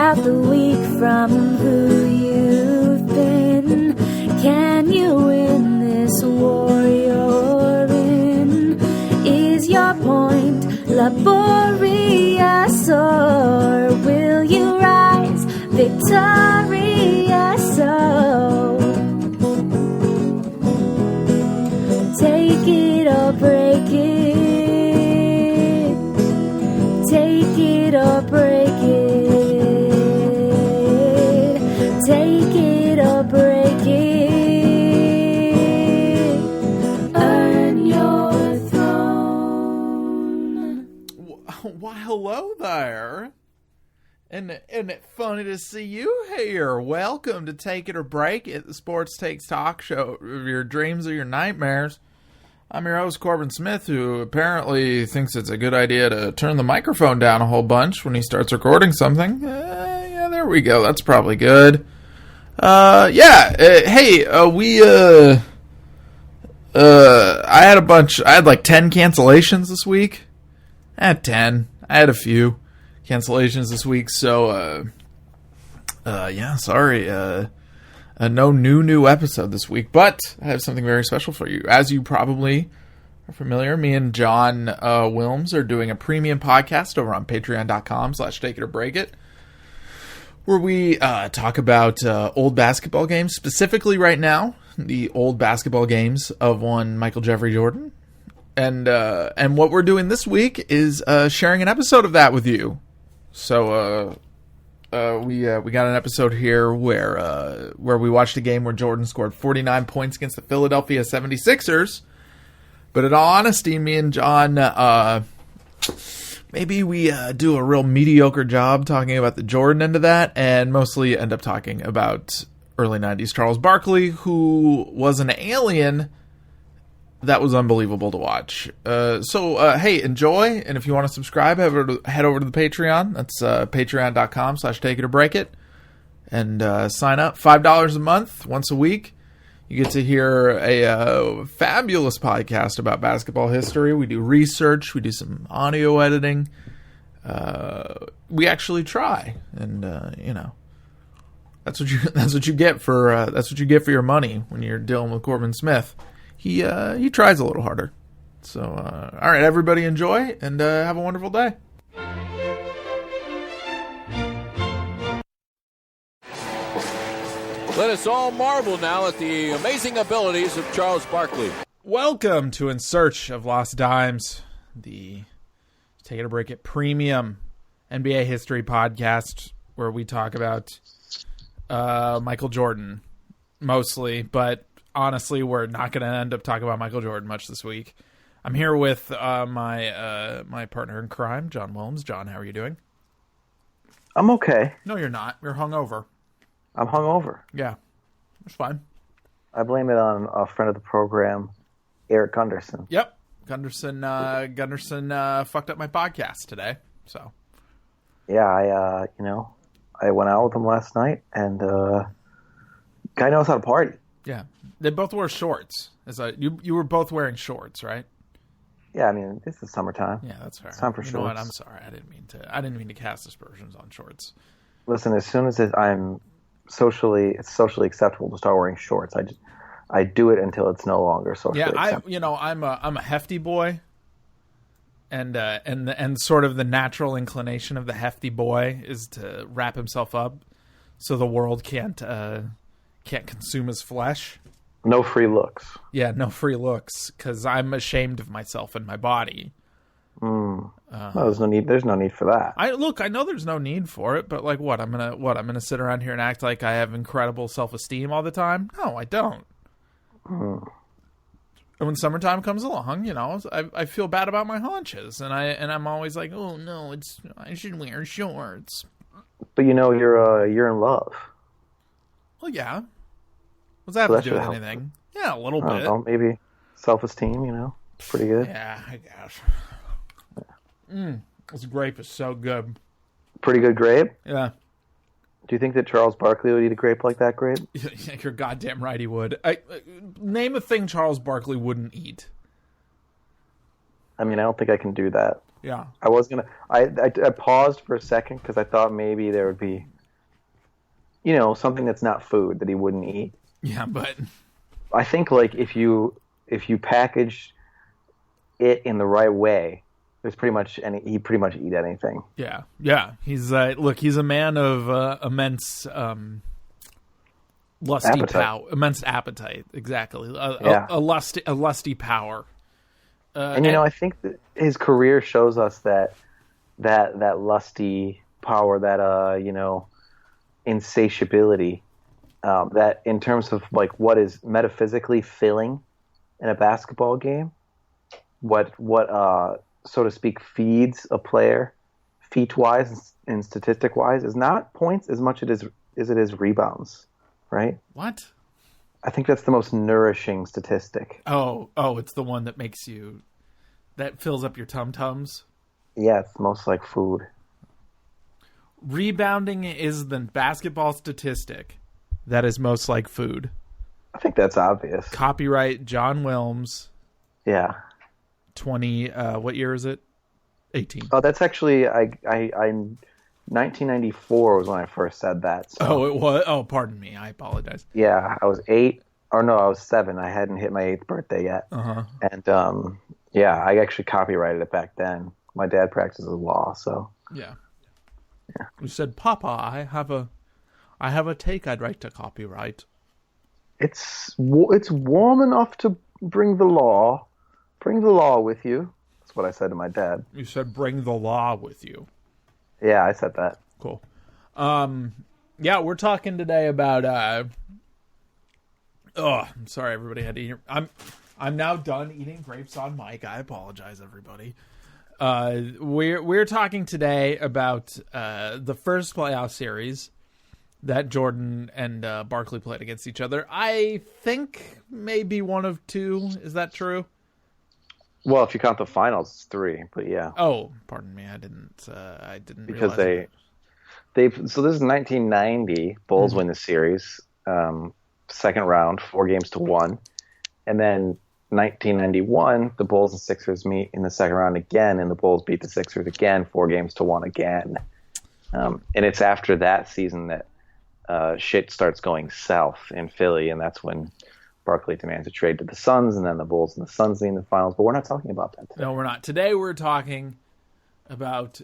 out the weak from who you've been. Can you win this war you're in? Is your point laborious, or will you rise victorious? Oh, take it or break it. Take it or break it. Take it or break it. Earn your throne. Why, hello there. And it's funny to see you here. Welcome to Take It or Break It, the sports takes talk show of your dreams or your nightmares. I'm your host, Corbin Smith, who apparently thinks it's a good idea to turn the microphone down a whole bunch when he starts recording something. Yeah, there we go. That's probably good. I had like 10 cancellations this week. I had 10. I had a few cancellations this week, so, sorry. No new episode this week, but I have something very special for you. As you probably are familiar, me and John Wilms are doing a premium podcast over on patreon.com/takeitOrBreakIt, where we talk about old basketball games, specifically right now, the old basketball games of one Michael Jeffrey Jordan. And what we're doing this week is sharing an episode of that with you. So, we got an episode here where we watched a game where Jordan scored 49 points against the Philadelphia 76ers. But in all honesty, me and John, maybe we do a real mediocre job talking about the Jordan end of that, and mostly end up talking about early 90s Charles Barkley, who was an alien that was unbelievable to watch. Hey, enjoy. And if you want to subscribe, head over to the Patreon. That's patreon.com/takeitOrBreakIt. And sign up. $5 a month, once a week. You get to hear a fabulous podcast about basketball history. We do research. We do some audio editing. We actually try. And, that's what you get for your money when you're dealing with Corbin Smith. He tries a little harder. So, all right, everybody enjoy, and have a wonderful day. Let us all marvel now at the amazing abilities of Charles Barkley. Welcome to In Search of Lost Dimes, the Take It or Break It premium NBA history podcast, where we talk about Michael Jordan, mostly, but honestly, we're not going to end up talking about Michael Jordan much this week. I'm here with my partner in crime, John Wilms. John, how are you doing? I'm okay. No, you're not. You're hungover. I'm hungover. Yeah, it's fine. I blame it on a friend of the program, Eric Gunderson. Gunderson fucked up my podcast today. So, yeah, I went out with him last night, and guy knows how to party. Yeah, they both wore shorts. You were both wearing shorts, right? Yeah, I mean, this is summertime. Yeah, that's fair. It's time for shorts. shorts. Know what? I'm sorry. I didn't mean to cast aspersions on shorts. Listen, as soon as it's socially acceptable to start wearing shorts, I do it until it's no longer socially acceptable. I'm a hefty boy, and sort of the natural inclination of the hefty boy is to wrap himself up so the world can't consume his flesh. No free looks. Yeah, no free looks, because I'm ashamed of myself and my body. No, there's no need. There's no need for that. I know there's no need for it, but like, I'm gonna sit around here and act like I have incredible self-esteem all the time? No, I don't. And when summertime comes along, I feel bad about my haunches, and I'm always like, oh no, I should wear shorts. But you're in love. Well, yeah. What's that have to do with anything? Yeah, a little bit. I don't know, maybe self-esteem. It's pretty good. Yeah, I guess. This grape is so good. Pretty good grape? Yeah. Do you think that Charles Barkley would eat a grape like that grape? You're goddamn right he would. Name a thing Charles Barkley wouldn't eat. I mean, I don't think I can do that. Yeah. I was gonna. I paused for a second because I thought maybe there would be something that's not food that he wouldn't eat. Yeah, but I think like if you package it in the right way, he pretty much eat anything. Yeah. He's he's a man of immense lusty power, immense appetite. Exactly, a lusty power. And I think that his career shows us that lusty power, that insatiability, that in terms of like what is metaphysically filling in a basketball game, what so to speak feeds a player feet wise and statistic wise is not points as much as it is rebounds, right? What? I think that's the most nourishing statistic. Oh, it's the one that fills up your tum-tums? Yeah, it's most like food. Rebounding is the basketball statistic that is most like food. I think that's obvious. Copyright John Wilms. Yeah. 20, what year is it? 18. Oh, that's actually, I 1994 was when I first said that. So. Oh, it was? Oh, pardon me. I apologize. Yeah, I was 8. Or no, I was 7. I hadn't hit my 8th birthday yet. Uh-huh. And, yeah, I actually copyrighted it back then. My dad practices law, so. Yeah. You said, Papa, I have a take I'd like to copyright. It's warm enough to bring the law with you. That's what I said to my dad. You said bring the law with you. Yeah, I said that. Cool. Yeah, we're talking today about I'm sorry everybody had to eat. I'm now done eating grapes on mic. I apologize everybody. We're talking today about the first playoff series that Jordan and Barkley played against each other. I think maybe one of two. Is that true? Well, if you count the finals, it's 3. But yeah. Oh, pardon me. I didn't because realize they so this is 1990. Bulls win the series, second round, 4-1, and then 1991, the Bulls and Sixers meet in the second round again, and the Bulls beat the Sixers again, 4-1 again. And it's after that season that shit starts going south in Philly, and that's when Barkley demands a trade to the Suns, and then the Bulls and the Suns meet in the finals. But we're not talking about that today. No, we're not. Today we're talking about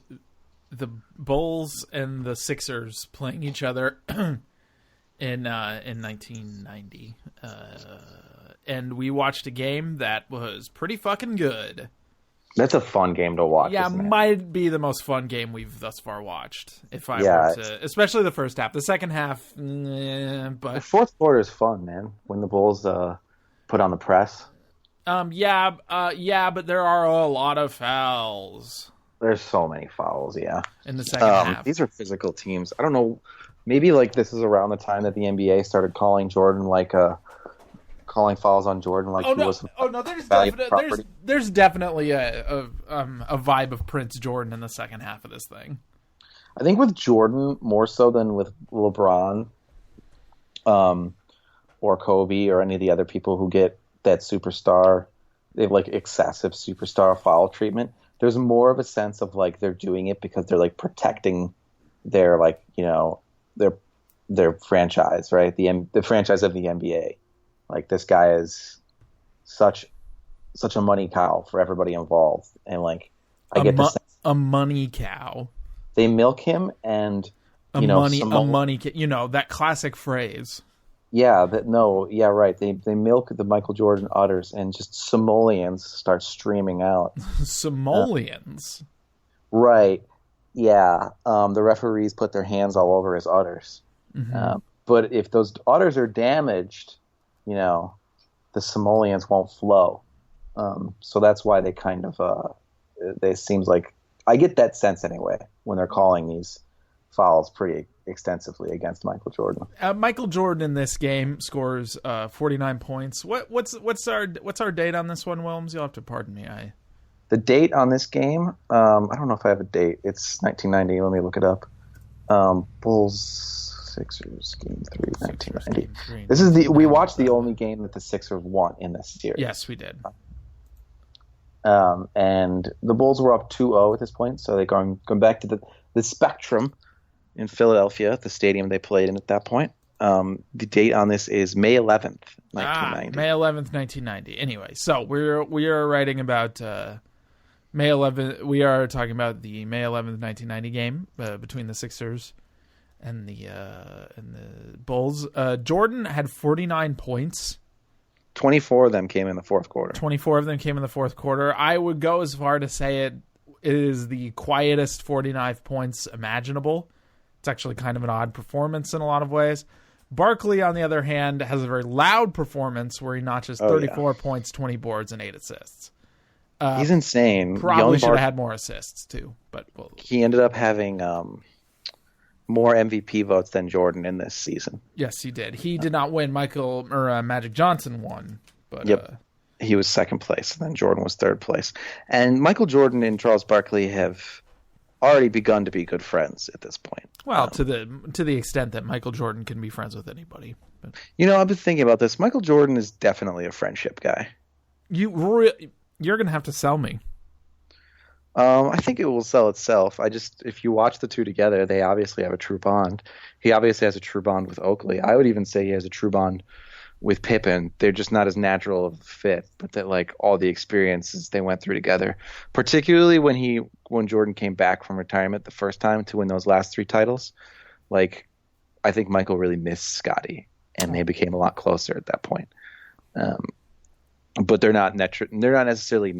the Bulls and the Sixers playing each other in 1990. And we watched a game that was pretty fucking good. That's a fun game to watch. Yeah, isn't it? might be the most fun game we've thus far watched. If I were to, especially the first half. The second half, but the fourth quarter is fun, man. When the Bulls put on the press. Yeah, but there are a lot of fouls. There's so many fouls, yeah. In the second half, these are physical teams. I don't know. Maybe like this is around the time that the NBA started calling Jordan calling fouls on Jordan like he was. Oh no, there's definitely a vibe of Prince Jordan in the second half of this thing. I think with Jordan more so than with LeBron, or Kobe or any of the other people who get that superstar, they have like excessive superstar foul treatment. There's more of a sense of like they're doing it because they're like protecting their their franchise, right? The franchise of the NBA. Like this guy is such a money cow for everybody involved, and like I get the sense a money cow. They milk him, and a money. That classic phrase. Yeah, right. They milk the Michael Jordan udders, and just simoleons start streaming out. Simoleons. Right. Yeah. The referees put their hands all over his udders. Mm-hmm. But if those udders are damaged, the simoleons won't flow. So that's why they kind of, they seems like, I get that sense anyway, when they're calling these fouls pretty extensively against Michael Jordan. Michael Jordan in this game scores 49 points. What's our date on this one, Wilms? You'll have to pardon me. The date on this game, I don't know if I have a date. It's 1990. Let me look it up. Bulls Sixers game 3, 1990. This is we watched the only game that the Sixers won in this series. Yes, we did. And the Bulls were up 2-0 at this point, so they're going back to the spectrum. in Philadelphia, the stadium they played in at that point. The date on this is May 11th, 1990. May 11th, 1990. Anyway, so we are writing about May 11th. We are talking about the May 11th, 1990 game between the Sixers and the Bulls. Jordan had 49 points. 24 of them came in the fourth quarter. 24 of them came in the fourth quarter. I would go as far to say it is the quietest 49 points imaginable. It's actually kind of an odd performance in a lot of ways. Barkley, on the other hand, has a very loud performance where he notches 34 points, 20 boards, and 8 assists. He's insane. Probably should have had more assists, too. But he ended up having more MVP votes than Jordan in this season. Yes, he did. He did not win. Magic Johnson won. But, yep. He was second place, and then Jordan was third place. And Michael Jordan and Charles Barkley have already begun to be good friends at this point. Well, to the extent that Michael Jordan can be friends with anybody. But. I've been thinking about this. Michael Jordan is definitely a friendship guy. You're going to have to sell me. I think it will sell itself. If you watch the two together, they obviously have a true bond. He obviously has a true bond with Oakley. I would even say he has a true bond with Pippen. They're just not as natural of a fit, but that like all the experiences they went through together, particularly when Jordan came back from retirement the first time to win those last 3 titles, like I think Michael really missed Scotty, and they became a lot closer at that point. But they're not necessarily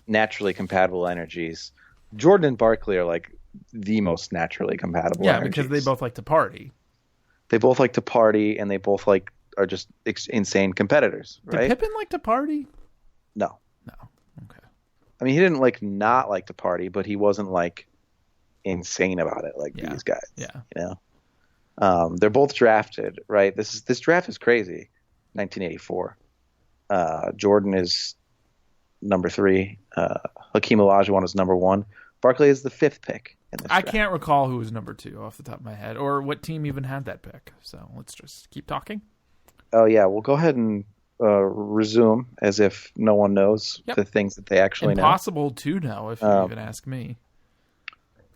naturally compatible energies. Jordan and Barkley are like the most naturally compatible energies. Because they both like to party. They both like to party, and they both are just insane competitors, right? Did Pippen like to party? No. Okay. I mean, he didn't not like to party, but he wasn't insane about it like these guys. Yeah. They're both drafted, right? This draft is crazy. 1984. Jordan is number 3. Hakeem Olajuwon is number 1. Barkley is the 5th pick in this draft. I can't recall who was number 2 off the top of my head, or what team even had that pick. So let's just keep talking. Oh yeah, we'll go ahead and resume as if no one knows the things that they actually know. Impossible to know if you even ask me.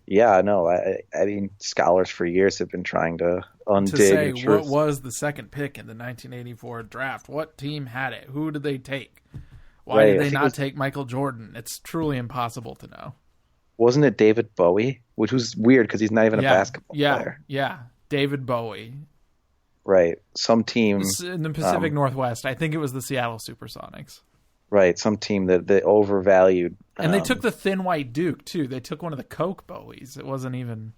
Yeah, no. I mean, scholars for years have been trying to undig to say the truth. What was the second pick in the 1984 draft? What team had it? Who did they take? Why did they not take Michael Jordan? It's truly impossible to know. Wasn't it David Bowie? Which was weird because he's not even a basketball player. Yeah, David Bowie. Right. Some team in the Pacific Northwest. I think it was the Seattle Supersonics. Right. Some team that they overvalued. And they took the Thin White Duke, too. They took one of the Coke Bowies. It wasn't even...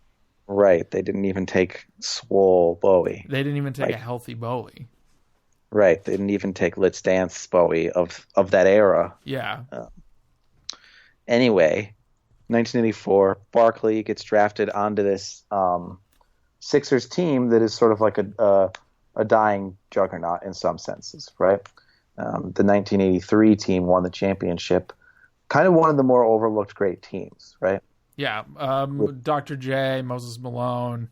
Right. They didn't even take Swole Bowie. They didn't even take a healthy Bowie. Right. They didn't even take Let's Dance Bowie of that era. Yeah. Anyway, 1984, Barkley gets drafted onto this Sixers team that is sort of like a dying juggernaut in some senses, right? The 1983 team won the championship, kind of one of the more overlooked great teams, right? Yeah, Dr. J, Moses Malone.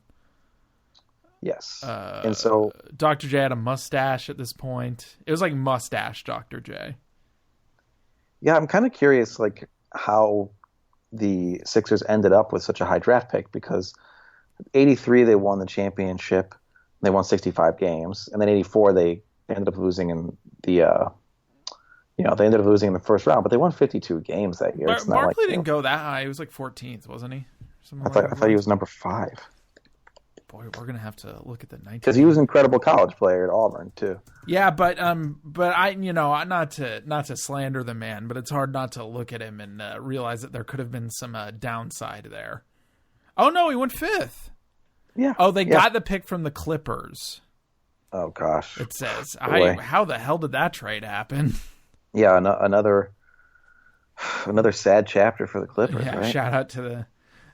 Yes, and so Dr. J had a mustache at this point. It was like mustache Dr. J. Yeah, I'm kind of curious, like how the Sixers ended up with such a high draft pick, because 83 they won the championship, they won 65 games, and then 84 they ended up losing in the they ended up losing in the first round, but they won 52 games that year. Barkley didn't go that high. He was like 14th, wasn't he? I thought he was number 5. Boy, we're gonna have to look at the 19. Because he was an incredible college player at Auburn too. Yeah, but I not to slander the man, but it's hard not to look at him and realize that there could have been some downside there. Oh no, he went 5th. Yeah. Oh, they got the pick from the Clippers. Oh gosh. It says. How the hell did that trade happen? Yeah, another sad chapter for the Clippers. Yeah, right? Shout out to the.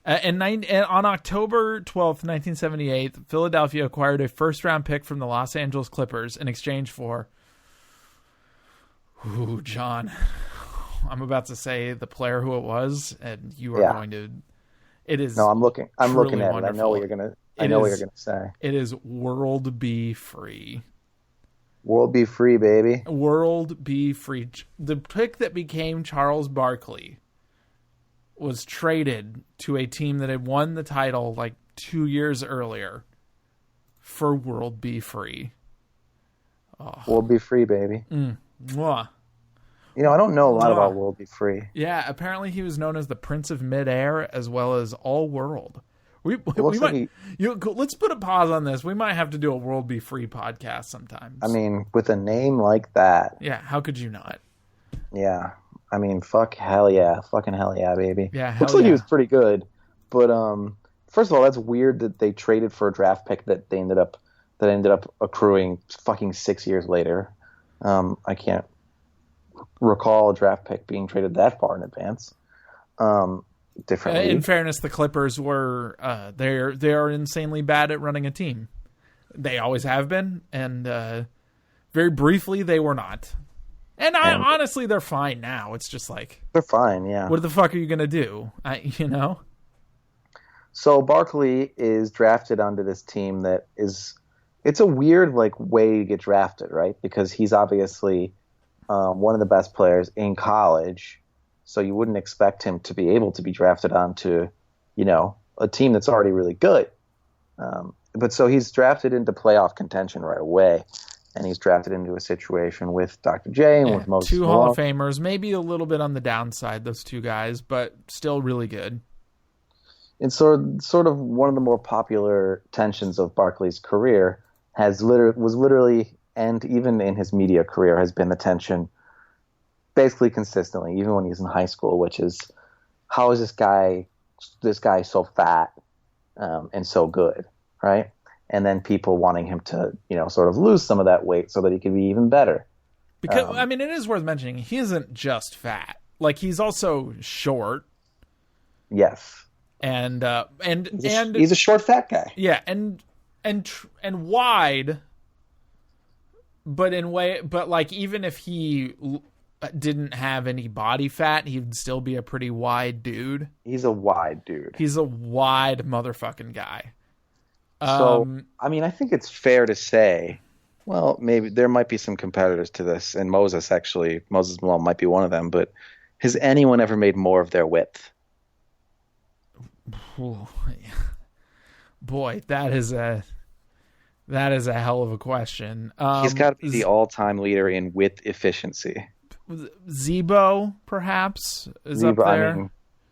And on October 12th, 1978, Philadelphia acquired a first-round pick from the Los Angeles Clippers in exchange for... Ooh, John. I'm about to say the player who it was, and you are going to... It is. No, I'm looking at wonderful. it. I know what you're gonna. I know what you're gonna say. It is World Be Free. World Be Free, baby. World Be Free. The pick that became Charles Barkley was traded to a team that had won the title like 2 years earlier for World Be Free. Oh. World Be Free, baby. Mwah. You know, I don't know a lot about World Be Free. Yeah, apparently he was known as the Prince of Midair as well as All World. Let's put a pause on this. We might have to do a World Be Free podcast sometimes. I mean, with a name like that. Yeah, how could you not? Yeah. I mean, hell yeah. Fucking hell yeah, baby. Yeah, Looks like he was pretty good. But first of all, that's weird that they traded for a draft pick that ended up accruing fucking 6 years later. I can't recall a draft pick being traded that far in advance. Differently. In fairness, the Clippers were they are insanely bad at running a team. They always have been, and very briefly they were not. And honestly, they're fine now. It's just like they're fine. Yeah. What the fuck are you gonna do? So Barkley is drafted onto this team that is. It's a weird way to get drafted, right? Because he's obviously one of the best players in college. So you wouldn't expect him to be able to be drafted onto, a team that's already really good. But so he's drafted into playoff contention right away. And he's drafted into a situation with Dr. J and with Moses two Malone. Hall of Famers, maybe a little bit on the downside, those two guys, but still really good. And sort of one of the more popular tensions of Barkley's career was literally, and even in his media career, has been the tension basically consistently, even when he's in high school, which is, how is this guy so fat and so good, right? And then people wanting him to, sort of lose some of that weight so that he can be even better. Because it is worth mentioning, he isn't just fat. He's also short. Yes. And he's a short fat guy. Yeah, and wide. But even if he didn't have any body fat, he'd still be a pretty wide dude. He's a wide dude. He's a wide motherfucking guy. So, I think it's fair to say, well, maybe there might be some competitors to this, and Moses Malone might be one of them, but has anyone ever made more of their width? Boy, that is a hell of a question. He's got to be the all-time leader in width efficiency. Zebo, perhaps, is up there.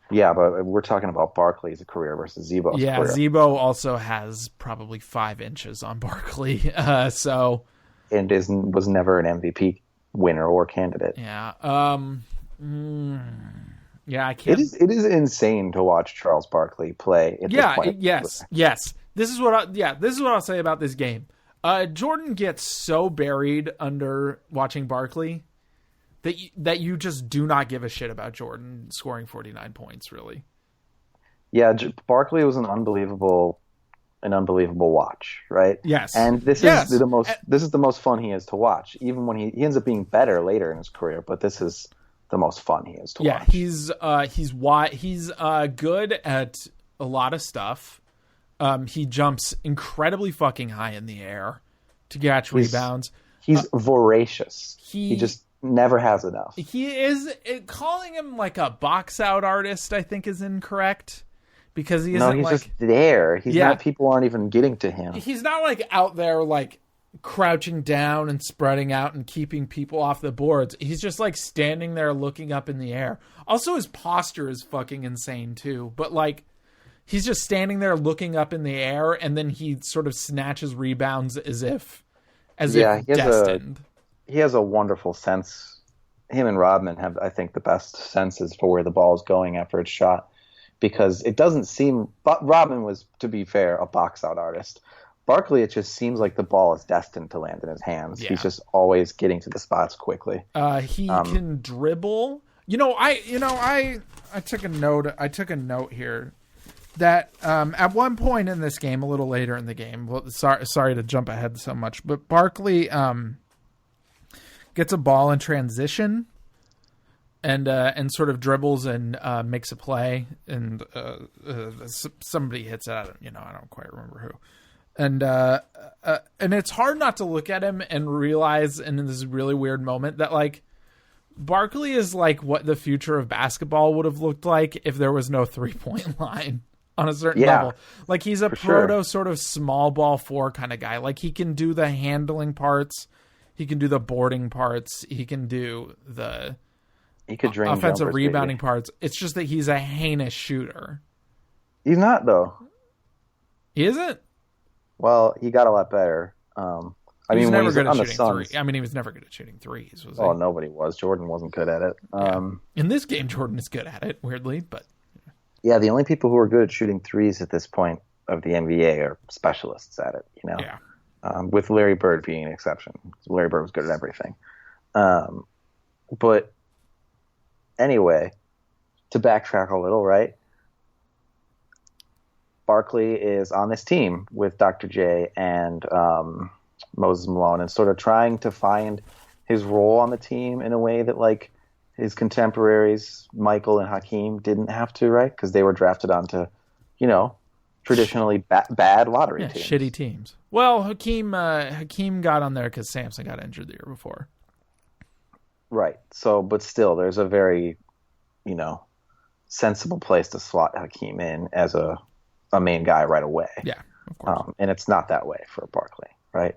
Yeah, but we're talking about Barkley's career versus Zebo's career. Yeah, Zebo also has probably 5 inches on Barkley. And was never an MVP winner or candidate. Yeah. Yeah, I can't. It is insane to watch Charles Barkley play. At this point. Yes. This is what I'll say about this game. Jordan gets so buried under watching Barkley that you just do not give a shit about Jordan scoring 49 points, really. Yeah, Barkley was an unbelievable watch, right? Yes. And this is the most fun he is to watch, even when he ends up being better later in his career, but this is the most fun he is to watch. Yeah, he's good at a lot of stuff. He jumps incredibly fucking high in the air to catch rebounds. He's voracious. He just never has enough. He is calling him like a box out artist, I think, is incorrect, because he isn't. No, he's just there. He's not. People aren't even getting to him. He's not out there crouching down and spreading out and keeping people off the boards. He's just standing there looking up in the air. Also, his posture is fucking insane too. But he's just standing there looking up in the air, and then he sort of snatches rebounds as if destined. He has a wonderful sense. Him and Rodman have, I think, the best senses for where the ball is going after it's shot, because it doesn't seem. But Rodman was, to be fair, a box out artist. Barkley, it just seems like the ball is destined to land in his hands. Yeah. He's just always getting to the spots quickly. He can dribble. I took a note. I took a note here that at one point in this game, a little later in the game, sorry to jump ahead so much, but Barkley gets a ball in transition and sort of dribbles and makes a play, and somebody hits it. I don't quite remember who. And it's hard not to look at him and realize in this really weird moment that Barkley is what the future of basketball would have looked like if there was no 3-point line. on a certain level. Like he's a proto sort of small ball 4 kind of guy. Like he can do the handling parts. He can do the boarding parts. He can do the offensive rebounding parts. It's just that he's a heinous shooter. He's not, though. He isn't? Well, he got a lot better. He was never good at shooting threes. I mean, he was never good at shooting threes, was he? Oh, nobody was. Jordan wasn't good at it. In this game, Jordan is good at it, weirdly, but... Yeah, the only people who are good at shooting threes at this point of the NBA are specialists at it, you know? Yeah. With Larry Bird being an exception. Larry Bird was good at everything. But anyway, to backtrack a little, right? Barkley is on this team with Dr. J and Moses Malone and sort of trying to find his role on the team in a way that, like, his contemporaries, Michael and Hakeem, didn't have to, right? Because they were drafted onto, you know, traditionally bad lottery teams. Shitty teams. Well, Hakeem got on there because Samson got injured the year before. Right. So, but still, there's a very, you know, sensible place to slot Hakeem in as a main guy right away. Yeah, of course. And it's not that way for Barkley, right?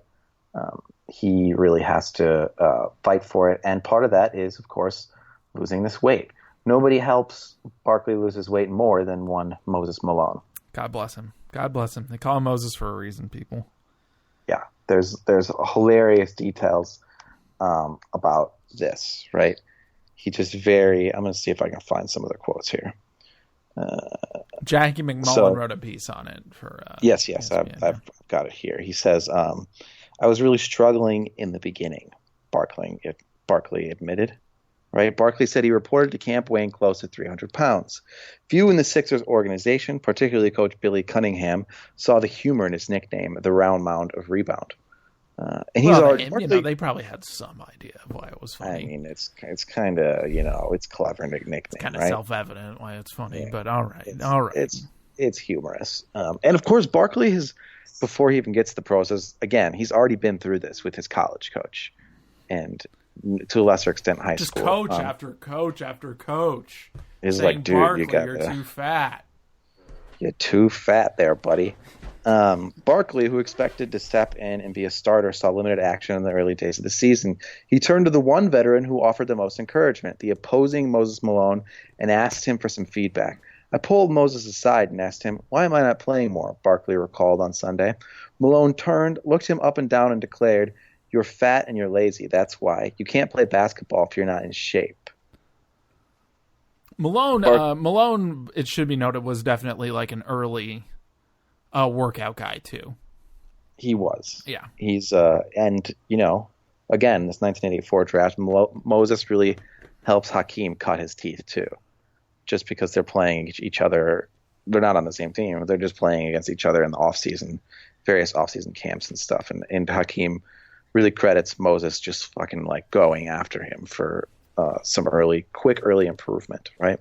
He really has to fight for it. And part of that is, of course, losing this weight. Nobody helps Barkley lose his weight more than one Moses Malone. God bless him. God bless him. They call him Moses for a reason, people. Yeah, there's hilarious details about this, right? He just I'm going to see if I can find some of the quotes here. Jackie McMullen wrote a piece on it for. Yes, I've got it here. He says, "I was really struggling in the beginning." Barkley admitted. Right, Barkley said he reported to camp weighing close to 300 pounds. Few in the Sixers organization, particularly Coach Billy Cunningham, saw the humor in his nickname, the round mound of rebound. And he's already, they probably had some idea of why it was funny. I mean, it's kind of, you know, it's clever nickname. It's kind of self-evident why it's funny, but all right. It's humorous. And of course, Barkley has, before he even gets to the pros, he's already been through this with his college coach, and to a lesser extent, high school. Just coach after coach after coach. It's like, dude, you're too fat. You're too fat there, buddy. Barkley, who expected to step in and be a starter, saw limited action in the early days of the season. He turned to the one veteran who offered the most encouragement, the opposing Moses Malone, and asked him for some feedback. I pulled Moses aside and asked him, "Why am I not playing more?" Barkley recalled on Sunday. Malone turned, looked him up and down, and declared, "You're fat and you're lazy. That's why. You can't play basketball if you're not in shape." Malone, it should be noted, was definitely like an early workout guy too. He was. Yeah. He's and you know, again, this 1984 draft, Moses really helps Hakeem cut his teeth too, just because they're playing each other. They're not on the same team. They're just playing against each other in the off-season, various off-season camps and stuff. And Hakeem really credits Moses just fucking like going after him for some quick early improvement, right?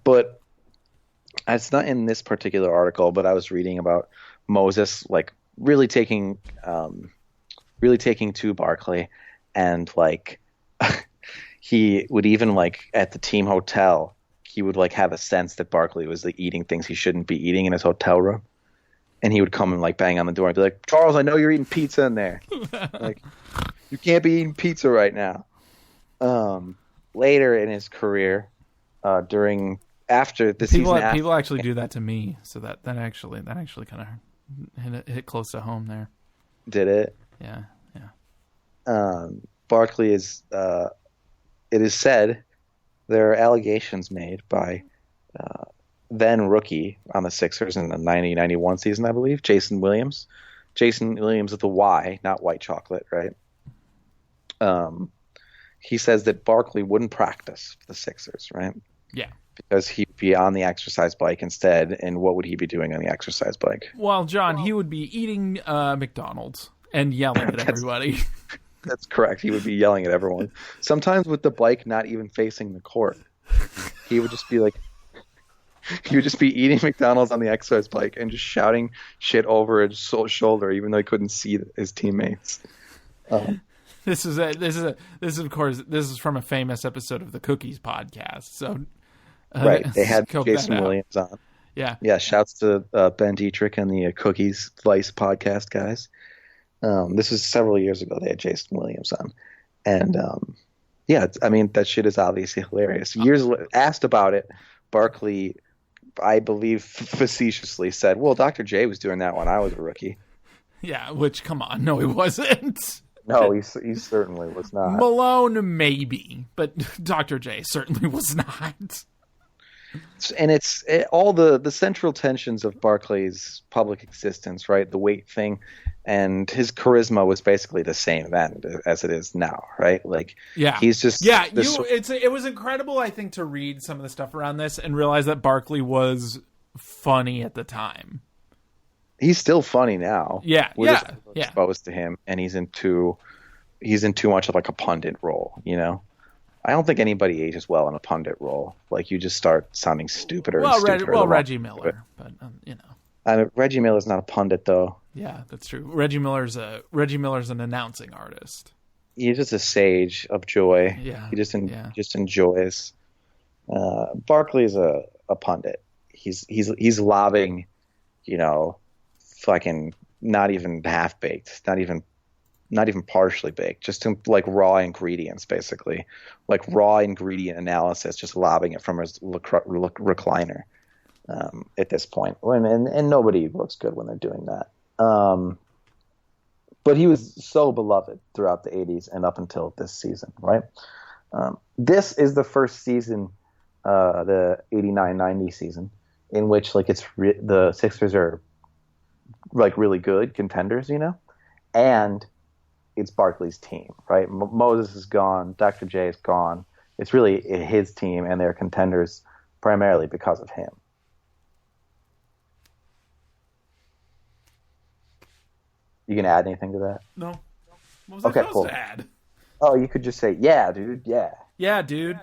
But it's not in this particular article, but I was reading about Moses like really taking to Barkley, and like he would even like at the team hotel, he would like have a sense that Barkley was like eating things he shouldn't be eating in his hotel room. And he would come and like bang on the door and be like, "Charles, I know you're eating pizza in there. Like, you can't be eating pizza right now." Later in his career, after the season, people actually do that to me. So that actually kind of hit close to home there. Did it? Yeah. Barkley is. It is said there are allegations made by. Then rookie on the Sixers in the 90-91 season, I believe, Jason Williams. Jason Williams with a Y, not white chocolate, right? He says that Barkley wouldn't practice for the Sixers, right? Yeah. Because he'd be on the exercise bike instead, and what would he be doing on the exercise bike? Well, John, he would be eating McDonald's and yelling at everybody. That's correct. He would be yelling at everyone. Sometimes with the bike not even facing the court. He would just be like, he would just be eating McDonald's on the exercise bike and just shouting shit over his shoulder, even though he couldn't see his teammates. This is from a famous episode of the Cookies podcast. So, Right. They had Scope Jason that out. Williams on. Yeah. Yeah. Shouts to Ben Dietrich and the Cookies Vice podcast guys. This was several years ago. They had Jason Williams on. And yeah, I mean, that shit is obviously hilarious. Asked about it, Barkley, I believe, facetiously said, well, Dr. J was doing that when I was a rookie. Yeah, which, come on. No, he wasn't. No, he certainly was not. Malone, maybe, but Dr. J certainly was not. And all the central tensions of Barkley's public existence, right? The weight thing and his charisma was basically the same then as it is now, right? Like, yeah, he's just it was incredible, I think, to read some of the stuff around this and realize that Barkley was funny at the time. He's still funny now. Yeah, We're just exposed to him, and he's in too much of like a pundit role, you know. I don't think anybody ages well in a pundit role. Like, you just start sounding stupider and stupider. Reggie Miller, but you know. Reggie Miller's not a pundit, though. Yeah, that's true. Reggie Miller's an announcing artist. He's just a sage of joy. Yeah, he just enjoys. Barkley's a pundit. He's lobbing, you know, fucking not even half baked, not even partially baked, just like raw ingredients, basically, like raw ingredient analysis, just lobbing it from his recliner at this point. And nobody looks good when they're doing that. But he was so beloved throughout the 80s and up until this season, right? This is the first season, the 89-90 season, in which like the Sixers are like really good contenders, you know, and it's Barkley's team, right? Moses is gone. Dr. J is gone. It's really his team, and they're contenders primarily because of him. You can add anything to that? No. What was I supposed to add? Oh, you could just say, yeah, dude, yeah. Yeah, dude.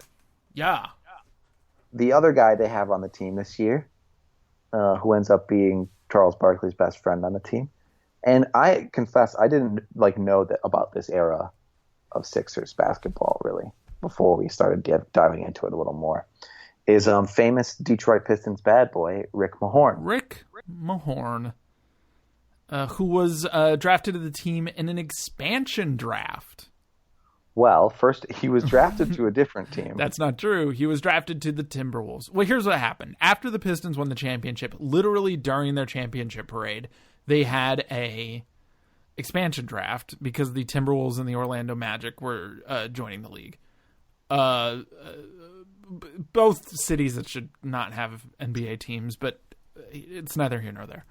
Yeah. The other guy they have on the team this year, who ends up being Charles Barkley's best friend on the team, and I confess I didn't know that about this era of Sixers basketball really before we started diving into it a little more, is famous Detroit Pistons bad boy Rick Mahorn. Rick Mahorn, who was drafted to the team in an expansion draft. Well, first he was drafted to a different team. That's not true. He was drafted to the Timberwolves. Well, here's what happened. After the Pistons won the championship, literally during their championship parade, they had a expansion draft because the Timberwolves and the Orlando Magic were joining the league. Both cities that should not have NBA teams, but it's neither here nor there.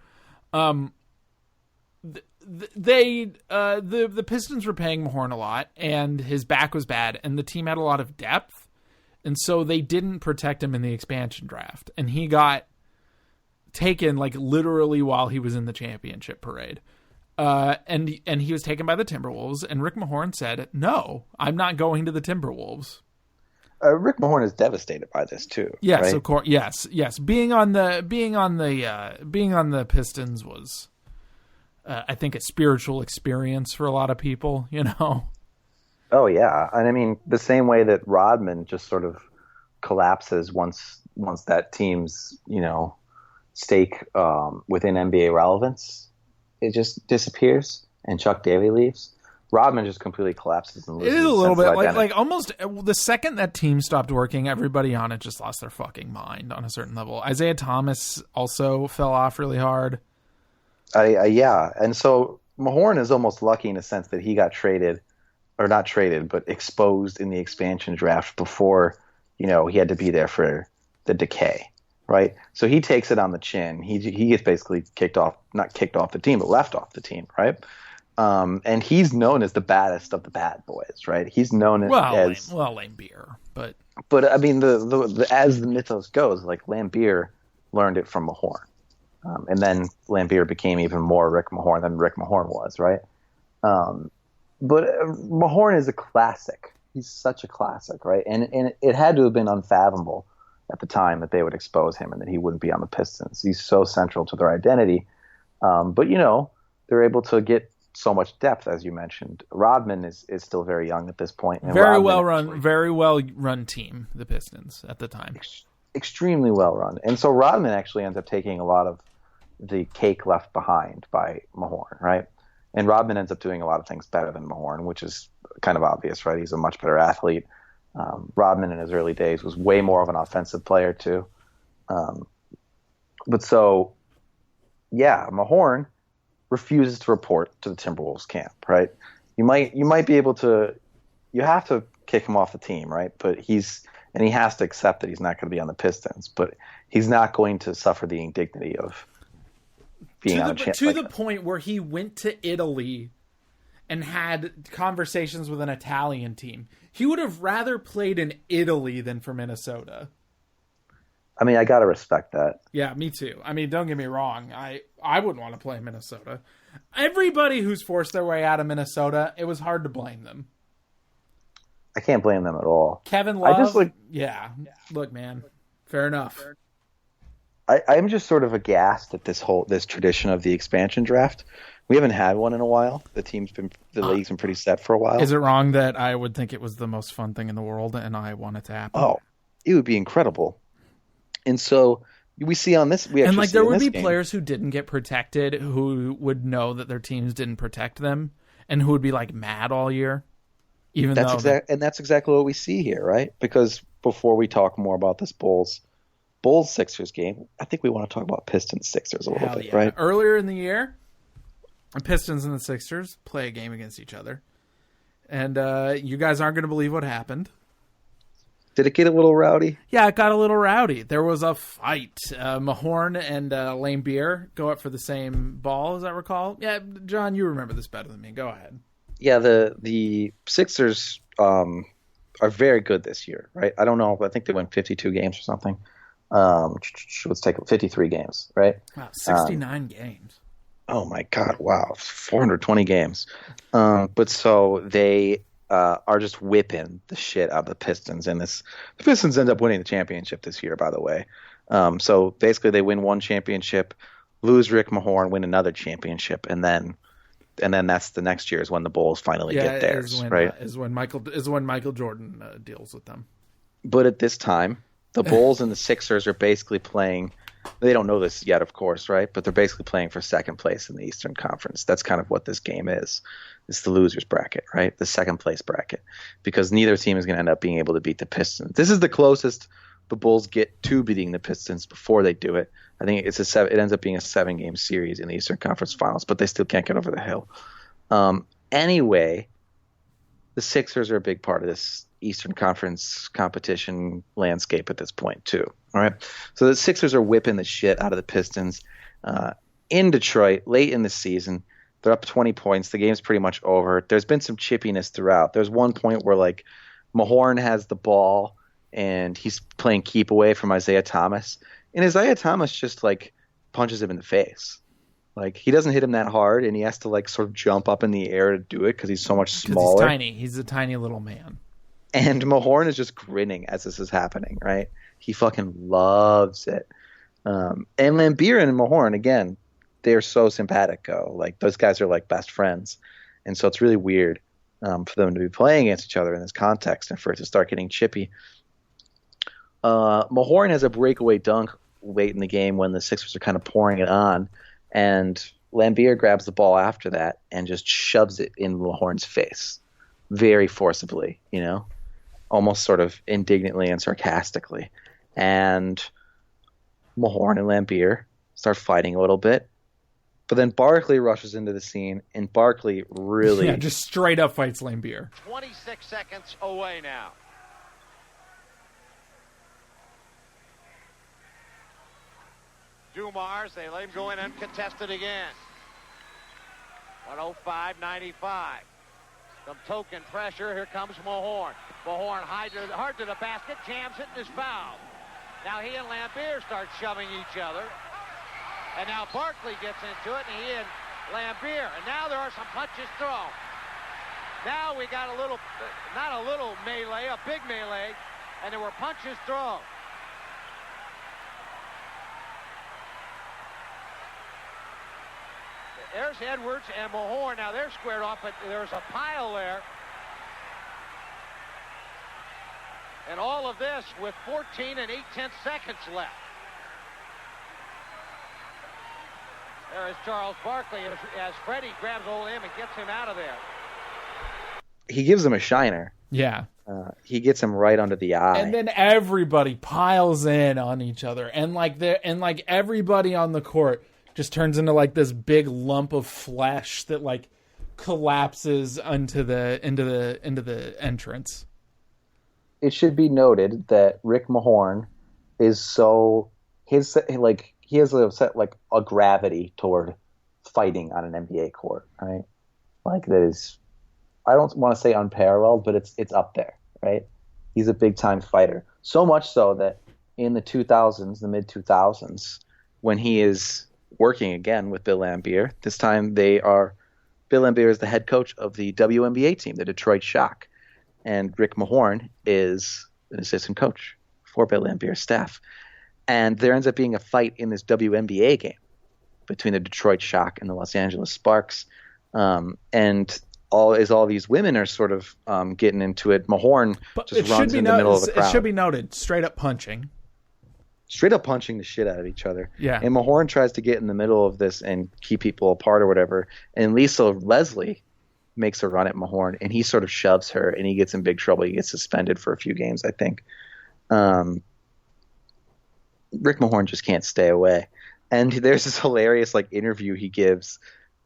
The Pistons were paying Mahorn a lot, and his back was bad, and the team had a lot of depth, and so they didn't protect him in the expansion draft, and he got taken like literally while he was in the championship parade. And he was taken by the Timberwolves, and Rick Mahorn said, "No, I'm not going to the Timberwolves." Rick Mahorn is devastated by this too. Yes, right? of course. Yes. Being on the Pistons was, I think, a spiritual experience for a lot of people. You know. Oh yeah, and I mean the same way that Rodman just sort of collapses once that team's stake within NBA relevance, it just disappears, and Chuck Daly leaves. Rodman just completely collapses and loses. It is a little bit like almost the second that team stopped working, everybody on it just lost their fucking mind on a certain level. Isaiah Thomas also fell off really hard. Yeah, and so Mahorn is almost lucky in a sense that he got but exposed in the expansion draft before he had to be there for the decay. Right, so he takes it on the chin. He gets basically not kicked off the team, but left off the team. Right, and he's known as the baddest of the bad boys. Right, he's known as Lambeer, but I mean the as the mythos goes, like Lambeer learned it from Mahorn, and then Lambeer became even more Rick Mahorn than Rick Mahorn was. Right, but Mahorn is a classic. He's such a classic, right, and it had to have been unfathomable at the time that they would expose him and that he wouldn't be on the Pistons. He's so central to their identity. But they're able to get so much depth, as you mentioned. Rodman is still very young at this point. And very well run team, the Pistons at the time. extremely well run. And so Rodman actually ends up taking a lot of the cake left behind by Mahorn, right? And Rodman ends up doing a lot of things better than Mahorn, which is kind of obvious, right? He's a much better athlete. Rodman in his early days was way more of an offensive player too. But so, yeah, Mahorn refuses to report to the Timberwolves camp, right? You might be able to, you have to kick him off the team, right? But he has to accept that he's not going to be on the Pistons, but he's not going to suffer the indignity of being on a chance. To the point where he went to Italy and had conversations with an Italian team. He would have rather played in Italy than for Minnesota. I mean, I got to respect that. Yeah, me too. I mean, don't get me wrong. I wouldn't want to play in Minnesota. Everybody who's forced their way out of Minnesota, it was hard to blame them. I can't blame them at all. Kevin Love, yeah. Look, man, fair enough. I'm just sort of aghast at this tradition of the expansion draft. We haven't had one in a while. The league's been pretty set for a while. Is it wrong that I would think it was the most fun thing in the world and I want it to happen? Oh, it would be incredible. And so we see on this, there would be players who didn't get protected who would know that their teams didn't protect them and who would be like mad all year. And that's exactly what we see here, right? Because before we talk more about this Bulls Sixers game, I think we want to talk about Pistons Sixers a little bit, right? Earlier in the year, the Pistons and the Sixers play a game against each other. And you guys aren't going to believe what happened. Did it get a little rowdy? Yeah, it got a little rowdy. There was a fight. Mahorn and Lambeer go up for the same ball, as I recall. Yeah, John, you remember this better than me. Go ahead. Yeah, the Sixers are very good this year, right? I don't know. I think they won 52 games or something. Let's take 53 games, right? Wow, 69 games. Oh, my God. Wow. 420 games. But so they are just whipping the shit out of the Pistons. And the Pistons end up winning the championship this year, by the way. So basically they win one championship, lose Rick Mahorn, win another championship, and then that's the next year is when the Bulls finally get theirs, right? Is when Michael Jordan deals with them. But at this time, the Bulls and the Sixers are basically playing. They don't know this yet, of course, right? But they're basically playing for second place in the Eastern Conference. That's kind of what this game is. It's the losers bracket, right? The second place bracket, because neither team is going to end up being able to beat the Pistons. This is the closest the Bulls get to beating the Pistons before they do it. I think it ends up being a 7-game series in the Eastern Conference Finals, but they still can't get over the hill. Anyway, the Sixers are a big part of this Eastern Conference competition landscape at this point too. All right, so the Sixers are whipping the shit out of the Pistons in Detroit late in the season. They're up 20 points. The game's pretty much over. There's been some chippiness throughout. There's one point where like Mahorn has the ball and he's playing keep away from Isaiah Thomas, and Isaiah Thomas just like punches him in the face. Like he doesn't hit him that hard, and he has to like sort of jump up in the air to do it because he's so much smaller. He's tiny. He's a tiny little man. And Mahorn is just grinning as this is happening, right? He fucking loves it. And Lambeer and Mahorn, again, they're so simpatico. Like those guys are like best friends, and so it's really weird for them to be playing against each other in this context and for it to start getting chippy. Mahorn has a breakaway dunk late in the game when the Sixers are kind of pouring it on, and Lambeer grabs the ball after that and just shoves it in Mahorn's face very forcibly, almost sort of indignantly and sarcastically. And Mahorn and Lambeer start fighting a little bit. But then Barkley rushes into the scene, and Barkley really... just straight up fights Lambeer. 26 seconds away now. Dumars, they let him go in uncontested again. 105-95. Some token pressure. Here comes Mahorn. Mahorn hard to the basket, jams it, and is fouled. Now he and Lambeer start shoving each other. And now Barkley gets into it, and he and Lambeer. And now there are some punches thrown. Now we got not a little melee, a big melee, and there were punches thrown. There's Edwards and Mahorn. Now they're squared off, but there's a pile there. And all of this with 14 and 8/10 seconds left. There is Charles Barkley as Freddie grabs hold of him and gets him out of there. He gives him a shiner. Yeah. He gets him right under the eye. And then everybody piles in on each other. And like everybody on the court just turns into like this big lump of flesh that like collapses into the entrance. It should be noted that Rick Mahorn is he has a gravity toward fighting on an NBA court, right? Like that is, I don't want to say unparalleled, but it's up there, right? He's a big time fighter. So much so that in the mid 2000s, when he is working again with Bill Laimbeer, this time Bill Laimbeer is the head coach of the WNBA team, the Detroit Shock. And Rick Mahorn is an assistant coach for Bill Laimbeer's staff. And there ends up being a fight in this WNBA game between the Detroit Shock and the Los Angeles Sparks. And all these women are sort of getting into it. Mahorn just runs in the middle of the crowd. It should be noted, straight up punching the shit out of each other. Yeah. And Mahorn tries to get in the middle of this and keep people apart or whatever. And Lisa Leslie makes a run at Mahorn, and he sort of shoves her, and he gets in big trouble. He gets suspended for a few games, I think. Rick Mahorn just can't stay away. And there's this hilarious like interview he gives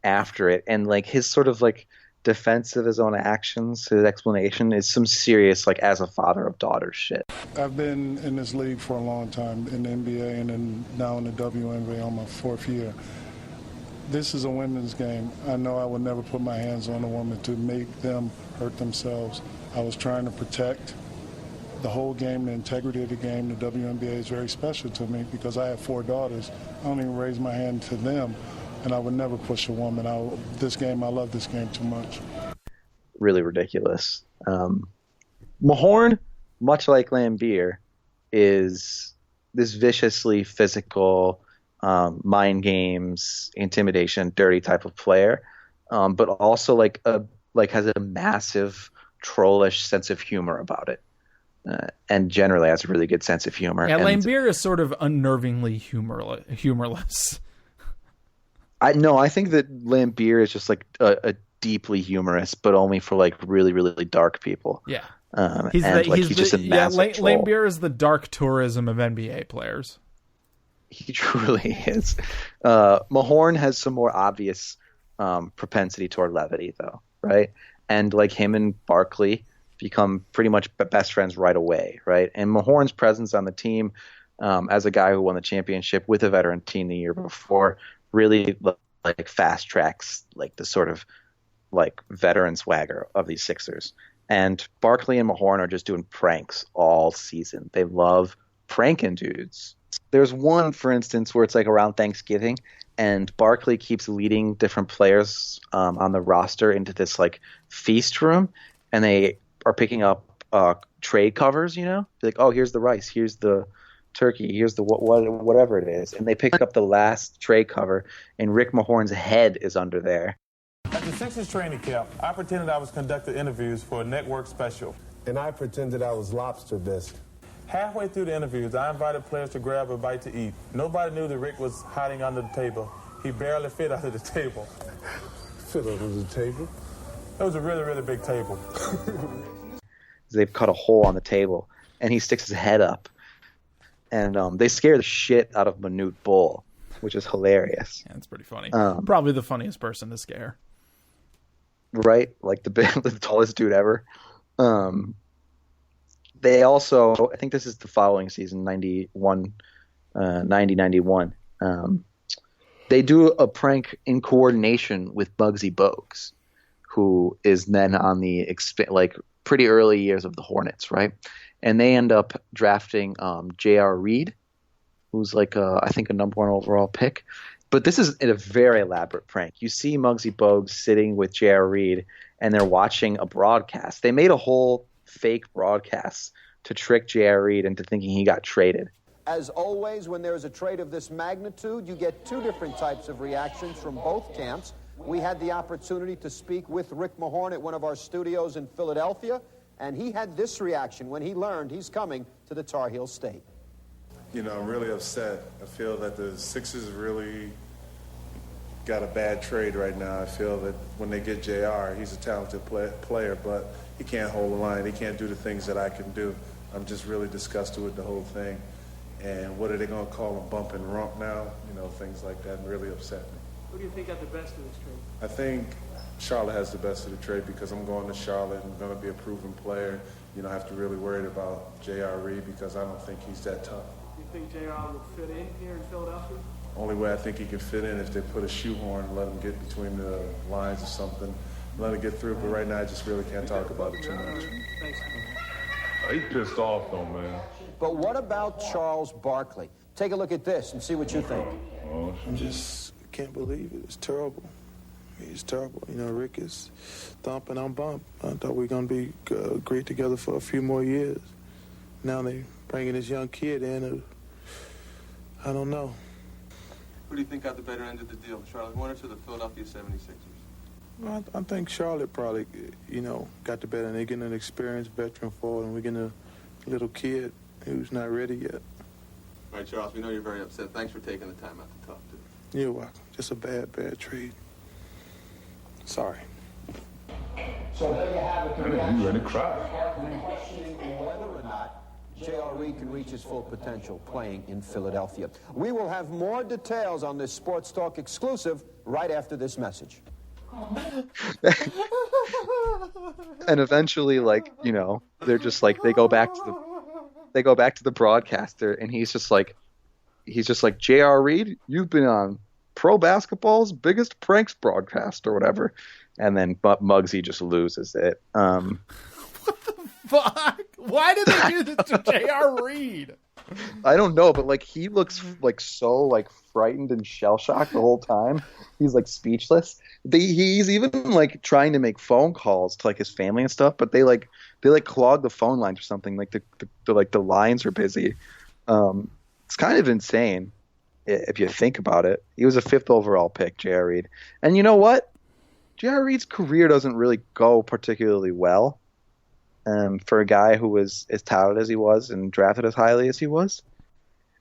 after it, and like his sort of like defense of his own actions, his explanation is some serious like as a father of daughters shit. I've been in this league for a long time, in the NBA and then now in the WNBA on my 4th year. This is a women's game. I know I would never put my hands on a woman to make them hurt themselves. I was trying to protect the whole game, the integrity of the game. The WNBA is very special to me because I have 4 daughters. I don't even raise my hand to them, and I would never push a woman. I love this game too much. Really ridiculous. Mahorn, much like Laimbeer, is this viciously physical, mind games, intimidation, dirty type of player, but also has a massive trollish sense of humor about it, and generally has a really good sense of humor. Yeah, Laimbeer is sort of unnervingly humorless. I think that Laimbeer is just like a deeply humorous, but only for like really, really dark people. Yeah, he's just a massive troll. Laimbeer is the dark tourism of NBA players. He truly is. Mahorn has some more obvious propensity toward levity, though, right? And like him and Barkley become pretty much best friends right away, right? And Mahorn's presence on the team as a guy who won the championship with a veteran team the year before really like fast tracks like the sort of like veteran swagger of these Sixers. And Barkley and Mahorn are just doing pranks all season. They love pranking dudes. There's one, for instance, where it's like around Thanksgiving, and Barkley keeps leading different players on the roster into this like feast room, and they are picking up tray covers. Like, oh, here's the rice, here's the turkey, here's the whatever it is, and they pick up the last tray cover, and Rick Mahorn's head is under there. At the Sixers training camp, I pretended I was conducting interviews for a network special, and I pretended I was lobster bisque. Halfway through the interviews, I invited players to grab a bite to eat. Nobody knew that Rick was hiding under the table. He barely fit under the table. Fit under the table? It was a really, really big table. They've cut a hole on the table, and he sticks his head up. And they scare the shit out of Manute Bol, which is hilarious. Yeah, it's pretty funny. Probably the funniest person to scare. Right? Like the tallest dude ever. They also, I think this is the following season, 90-91. They do a prank in coordination with Muggsy Bogues, who is then on the pretty early years of the Hornets, right? And they end up drafting J.R. Reed, who's like I think a number 1 overall pick. But this is a very elaborate prank. You see Muggsy Bogues sitting with J.R. Reed, and they're watching a broadcast. They made a whole fake broadcast to trick J.R. Reed into thinking he got traded. As always, when there's a trade of this magnitude, you get 2 different types of reactions from both camps. We had the opportunity to speak with Rick Mahorn at one of our studios in Philadelphia, And he had this reaction when he learned he's coming to the Tar Heel State. You know, I'm really upset. I feel that the Sixers really got a bad trade right now. I feel that when they get JR, he's a talented player, but he can't hold the line. He can't do the things that I can do. I'm just really disgusted with the whole thing. And what are they going to call him, bump and rump now? You know, things like that really upset me. Who do you think got the best of this trade? I think Charlotte has the best of the trade because I'm going to Charlotte and going to be a proven player. You know, I have to really worry about J.R. Reed because I don't think he's that tough. Do you think J.R. will fit in here in Philadelphia? Only way I think he can fit in if they put a shoehorn and let him get between the lines or something, let him get through. But right now I just really can't talk about it too much. Thanks. He's pissed off, though, man. But what about Charles Barkley? Take a look at this and see what you think. I just can't believe it. It's terrible. It's terrible. You know, Rick is thump and I'm bump. I thought we were going to be great together for a few more years. Now they bringing this young kid in who, I don't know. Who do you think got the better end of the deal, Charlotte Hornets or the Philadelphia 76ers? Well, I think Charlotte probably, you know, got the better end. They're getting an experienced veteran forward, and we're getting a little kid who's not ready yet. All right, Charles, we know you're very upset. Thanks for taking the time out to talk to us. You're welcome. Just a bad trade. Sorry. So there you have it. You ready to cry? Questioning whether or not J.R. Reed can reach his full potential playing in Philadelphia. We will have more details on this Sports Talk exclusive right after this message. And eventually, like, you know, they're just like, they go back to the broadcaster, and he's just like, J.R. Reed, you've been on pro basketball's biggest pranks broadcast or whatever. And then Muggsy just loses it. What the fuck? Why did they do this to J.R. Reed? I don't know, but like he looks like so like frightened and shell shocked the whole time. He's like speechless. He's even like trying to make phone calls to like his family and stuff, but they clog the phone lines or something. Like the lines are busy. It's kind of insane if you think about it. He was a 5th overall pick, J.R. Reed, and you know what? J.R. Reed's career doesn't really go particularly well. For a guy who was as touted as he was and drafted as highly as he was.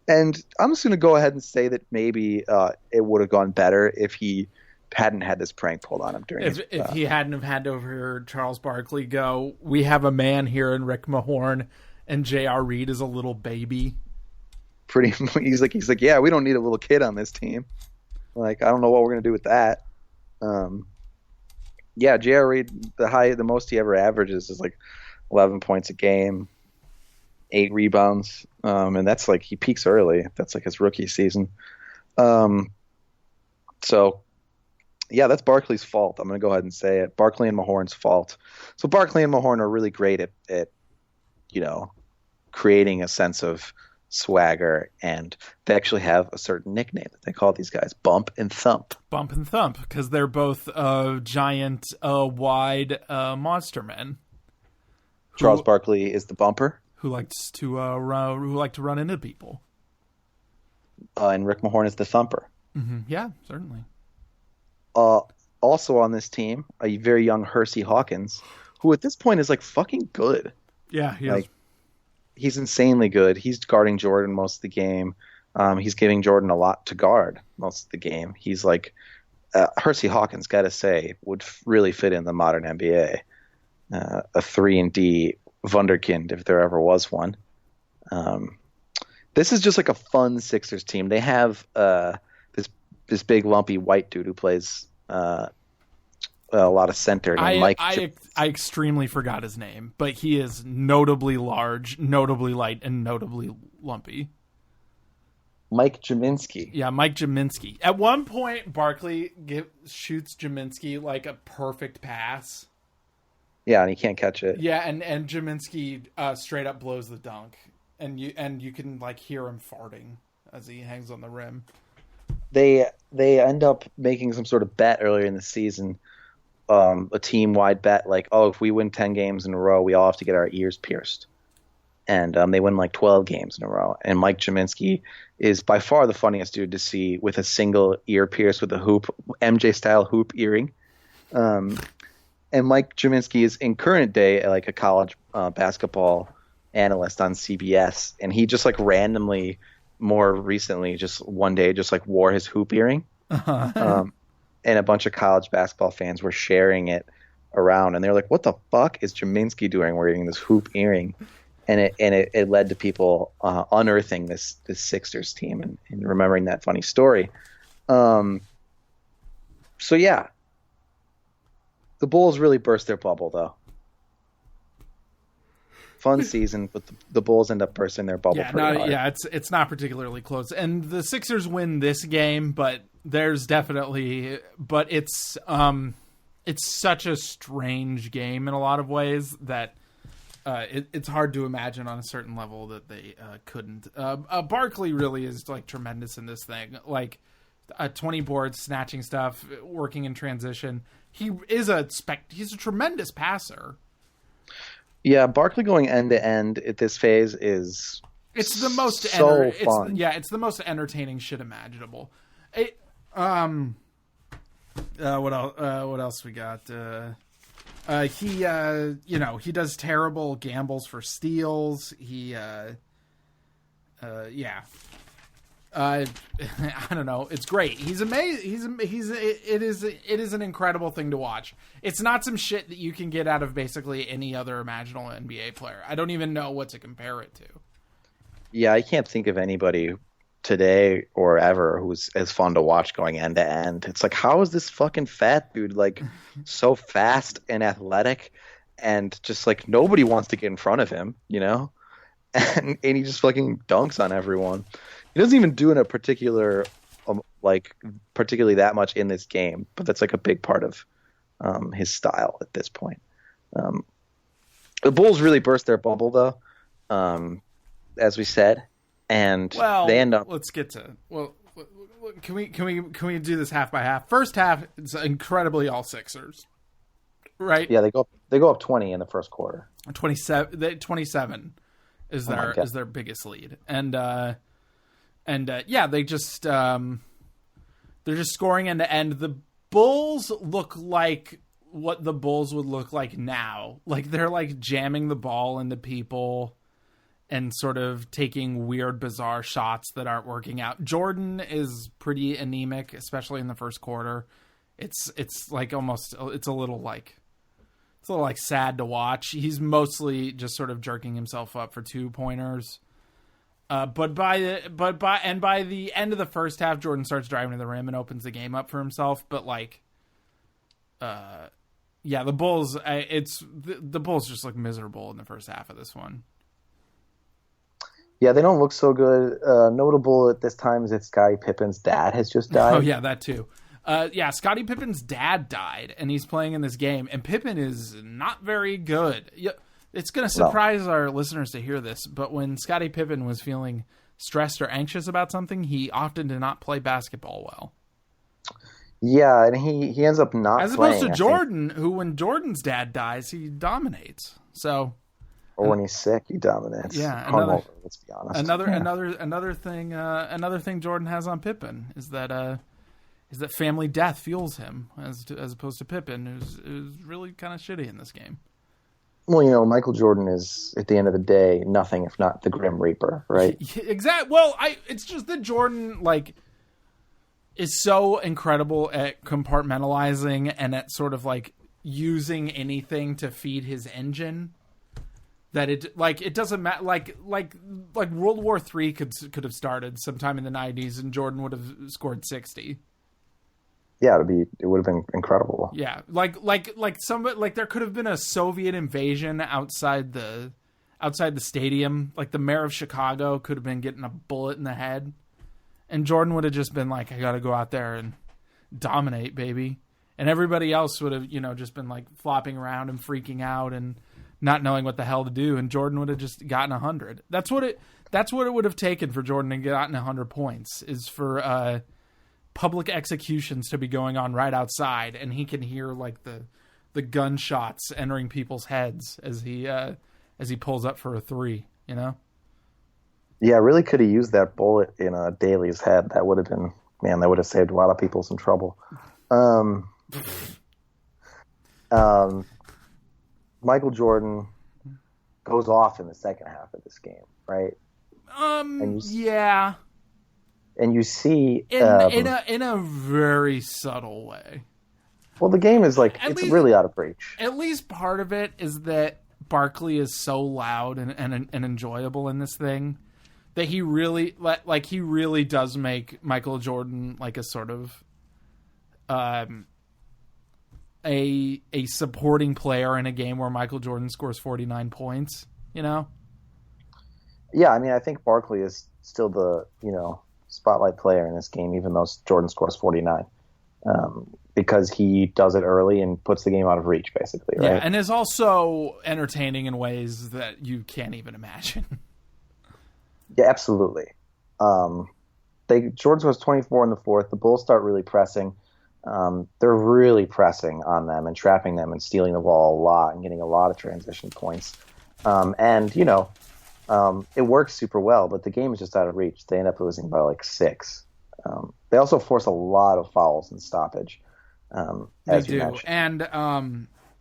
And I'm just going to go ahead and say that maybe it would have gone better if he hadn't had this prank pulled on him during if he hadn't have had to overhear Charles Barkley go, we have a man here in Rick Mahorn, and J.R. Reed is a little baby. He's like, yeah, we don't need a little kid on this team. Like, I don't know what we're going to do with that. Yeah, J.R. Reed, the most he ever averages is like 11 points a game, 8 rebounds, and that's like he peaks early. That's like his rookie season. So, yeah, that's Barkley's fault. I'm going to go ahead and say it. Barkley and Mahorn's fault. So Barkley and Mahorn are really great at you know, creating a sense of swagger, and they actually have a certain nickname that they call these guys, Bump and Thump. Bump and Thump, because they're both giant, wide monster men. Charles Barkley is the bumper, who likes to run into people, and Rick Mahorn is the thumper. Mm-hmm. Yeah, certainly. Also on this team, a very young Hersey Hawkins, who at this point is like fucking good. Yeah, he's insanely good. He's guarding Jordan most of the game. He's giving Jordan a lot to guard most of the game. He's like Hersey Hawkins, gotta say, would really fit in the modern NBA. A 3-and-D wunderkind if there ever was one. This is just like a fun Sixers team. They have this big lumpy white dude who plays a lot of center. I extremely forgot his name, but he is notably large, notably light, and notably lumpy. Mike Jaminski. Yeah, Mike Jaminski. At one point, Barkley shoots Jaminski like a perfect pass. Yeah, and he can't catch it. Yeah, and Jaminski straight up blows the dunk, and you can like hear him farting as he hangs on the rim. They end up making some sort of bet earlier in the season, a team wide bet, like, oh, if we win 10 games in a row, we all have to get our ears pierced. And they win like 12 games in a row. And Mike Jaminski is by far the funniest dude to see with a single ear pierce with a hoop, MJ style hoop earring. And Mike Jaminski is in current day like a college basketball analyst on CBS, and he just like randomly, more recently, just one day, just like wore his hoop earring, and a bunch of college basketball fans were sharing it around, and they're like, "What the fuck is Jaminski doing wearing this hoop earring?" And it led to people unearthing this Sixers team and remembering that funny story. So yeah, the Bulls really burst their bubble, though. Fun season, but the Bulls end up bursting their bubble pretty hard. Yeah, it's not particularly close, and the Sixers win this game, but it's such a strange game in a lot of ways that it's hard to imagine on a certain level that they couldn't. Barkley really is like tremendous in this thing, like 20 boards, snatching stuff, working in transition. He's a tremendous passer. Yeah, Barkley going end to end at this phase is it's the most fun. It's the most entertaining shit imaginable. What else we got? He does terrible gambles for steals. I don't know. It's great. He's amazing. It is an incredible thing to watch. It's not some shit that you can get out of basically any other imaginable NBA player. I don't even know what to compare it to. Yeah, I can't think of anybody today or ever who's as fun to watch going end to end. It's like, how is this fucking fat dude like so fast and athletic, and just like nobody wants to get in front of him, you know? And he just fucking dunks on everyone. He doesn't even do in a particularly that much in this game, but that's like a big part of his style at this point. The Bulls really burst their bubble, though, as we said, and they end up. Let's get to Can we do this half by half? First half, it's incredibly all Sixers, right? Yeah, they go up 20 in the first quarter. 27 is their biggest lead, and they just they're just scoring end to end. The Bulls look like what the Bulls would look like now. Like they're like jamming the ball into people and sort of taking weird, bizarre shots that aren't working out. Jordan is pretty anemic, especially in the first quarter. It's like almost it's a little like sad to watch. He's mostly just sort of jerking himself up for 2-pointers. But by the end of the first half, Jordan starts driving to the rim and opens the game up for himself. But the Bulls, the Bulls just look miserable in the first half of this one. Yeah, they don't look so good. Notable at this time is that Scottie Pippen's dad has just died. Oh yeah, that too. Scottie Pippen's dad died, and he's playing in this game, and Pippen is not very good. It's going to surprise our listeners to hear this, but when Scottie Pippen was feeling stressed or anxious about something, he often did not play basketball well. Yeah, and he ends up not as playing. As opposed to Jordan, who when Jordan's dad dies, he dominates. So, or when he's sick, he dominates. Yeah, let's be honest. Another thing Jordan has on Pippen is that family death fuels him, as opposed to Pippen, who's really kind of shitty in this game. Well, Michael Jordan is, at the end of the day, nothing if not the Grim Reaper, right? Exactly. Well, it's just that Jordan, is so incredible at compartmentalizing and at sort of, using anything to feed his engine that it doesn't matter. Like World War III could have started sometime in the 90s and Jordan would have scored 60. Yeah, it would have been incredible. Yeah, like there could have been a Soviet invasion outside the stadium. Like the mayor of Chicago could have been getting a bullet in the head, and Jordan would have just been like, "I got to go out there and dominate, baby," and everybody else would have, just been flopping around and freaking out and not knowing what the hell to do, and Jordan would have just gotten 100. That's what it would have taken for Jordan to gotten 100 points, is for public executions to be going on right outside, and he can hear the gunshots entering people's heads as he pulls up for a 3. Yeah, really could have used that bullet in Daly's head. That would have been, that would have saved a lot of people some trouble. Michael Jordan goes off in the second half of this game, right? Yeah. And you see in a very subtle way. Well, the game is it's really out of reach. At least part of it is that Barkley is so loud and enjoyable in this thing that he really does make Michael Jordan like a sort of a supporting player in a game where Michael Jordan scores 49 points, you know? Yeah, I mean, I think Barkley is still the, spotlight player in this game, even though Jordan scores 49. Because he does it early and puts the game out of reach, basically, right? Yeah, and is also entertaining in ways that you can't even imagine. Yeah, absolutely. Jordan scores 24 in the fourth. The Bulls start really pressing. They're really pressing on them and trapping them and stealing the ball a lot and getting a lot of transition points. It works super well, but the game is just out of reach. They end up losing by 6. They also force a lot of fouls and stoppage. They do. And,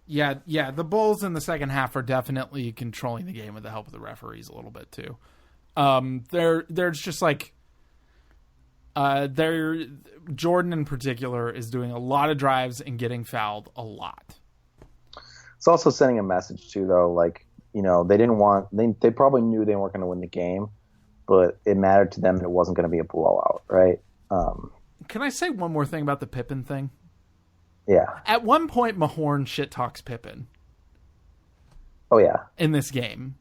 the Bulls in the second half are definitely controlling the game with the help of the referees a little bit too. There's just Jordan in particular is doing a lot of drives and getting fouled a lot. It's also sending a message too, though. They probably knew they weren't going to win the game, but it mattered to them and it wasn't going to be a blowout, right? Can I say one more thing about the Pippen thing? Yeah. At one point, Mahorn shit talks Pippen. Oh yeah. In this game,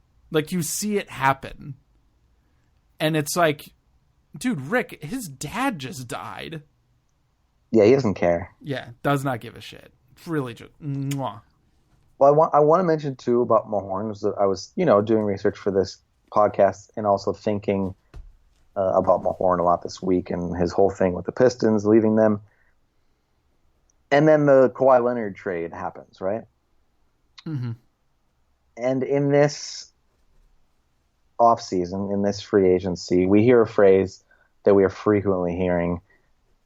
you see it happen, and it's dude, Rick, his dad just died. Yeah, he doesn't care. Yeah, does not give a shit. Really, just mwah. Well, I want to mention too about Mahorn was that I was doing research for this podcast and also thinking about Mahorn a lot this week and his whole thing with the Pistons leaving them. And then the Kawhi Leonard trade happens, right? Mm-hmm. And in this offseason, in this free agency, we hear a phrase that we are frequently hearing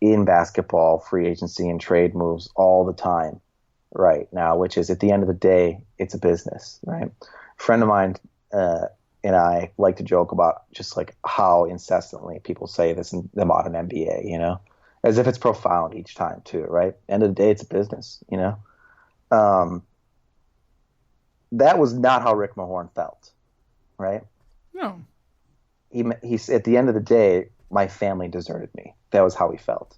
in basketball, free agency and trade moves all the time right now, which is at the end of the day, it's a business, right? A friend of mine and I like to joke about just how incessantly people say this in the modern NBA, as if it's profound each time too, right? End of the day, it's a business, That was not how Rick Mahorn felt, right? No. He's at the end of the day, my family deserted me. That was how he felt.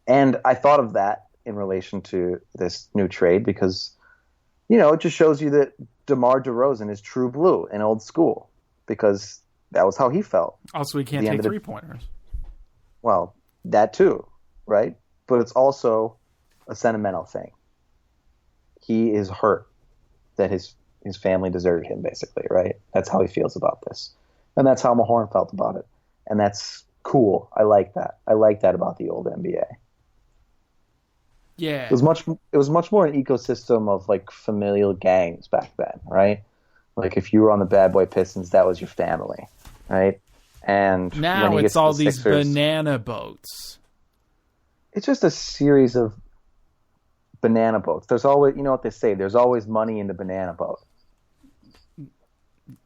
And I thought of that in relation to this new trade because, it just shows you that DeMar DeRozan is true blue and old school because that was how he felt. Also, he can't take three-pointers. Well, that too, right? But it's also a sentimental thing. He is hurt that his family deserted him, basically, right? That's how he feels about this. And that's how Mahorn felt about it. And that's cool. I like that. I like that about the old NBA. Yeah. It was much more an ecosystem of familial gangs back then, right? If you were on the Bad Boy Pistons, that was your family, right? And now it's all these banana boats. It's just a series of banana boats. There's always, what they say, there's always money in the banana boat.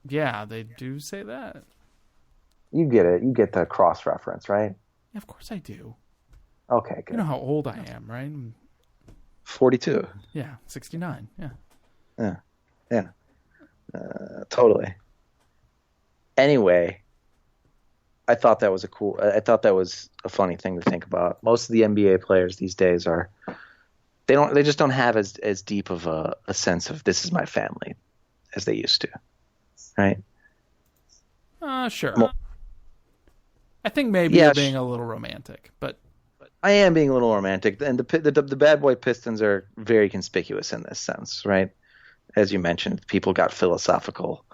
Yeah, they do say that. You get it. You get the cross reference, right? Yeah, of course I do. Okay, good. You know how old I am, right? 42. Yeah, 69. Yeah. Yeah. Totally. Anyway, I thought that was a funny thing to think about. Most of the NBA players these days they just don't have as deep of a sense of this is my family as they used to. Right? Sure. I think maybe you're being a little romantic, but I am being a little romantic, and the Bad Boy Pistons are very conspicuous in this sense, right? As you mentioned, people got philosophical,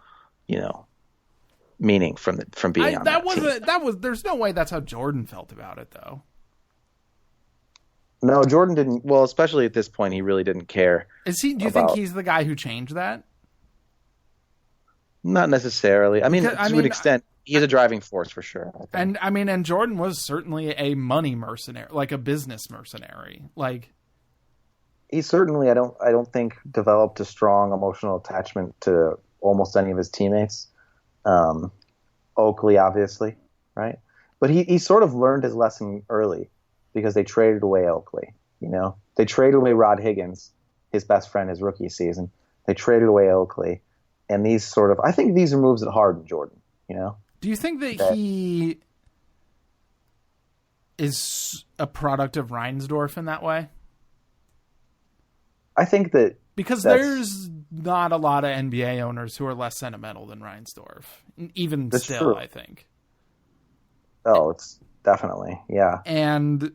meaning from being on that team. There's no way that's how Jordan felt about it, though. No, Jordan didn't. Well, especially at this point, he really didn't care. Do you think he's the guy who changed that? Not necessarily. To an extent, he's a driving force for sure. And Jordan was certainly a money mercenary, a business mercenary. he certainly, I don't think, developed a strong emotional attachment to almost any of his teammates. Oakley, obviously, right? But he sort of learned his lesson early because they traded away Oakley. They traded away Rod Higgins, his best friend, his rookie season. They traded away Oakley, and I think these are moves that hardened Jordan. Do you think that he is a product of Reinsdorf in that way? I think that because there's not a lot of NBA owners who are less sentimental than Reinsdorf, even still, true. I think. Oh, it's definitely, yeah. And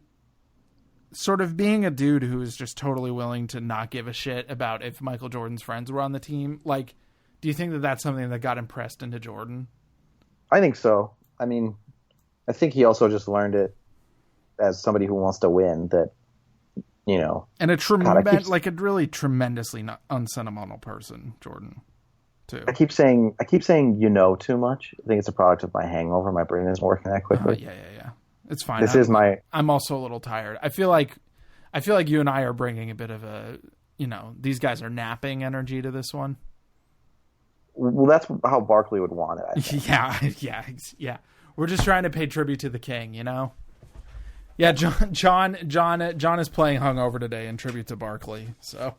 sort of being a dude who is just totally willing to not give a shit about if Michael Jordan's friends were on the team, like, do you think that that's something that got impressed into Jordan? I think so. I mean, I think he also just learned it as somebody who wants to win that, and a really tremendously unsentimental person, Jordan, too. I keep saying too much. I think it's a product of my hangover. My brain isn't working that quickly. Yeah. It's fine. I'm also a little tired. I feel like you and I are bringing a bit of a, these guys are napping energy to this one. Well, that's how Barkley would want it, I think. Yeah. We're just trying to pay tribute to the king, Yeah, John is playing hungover today in tribute to Barkley. So,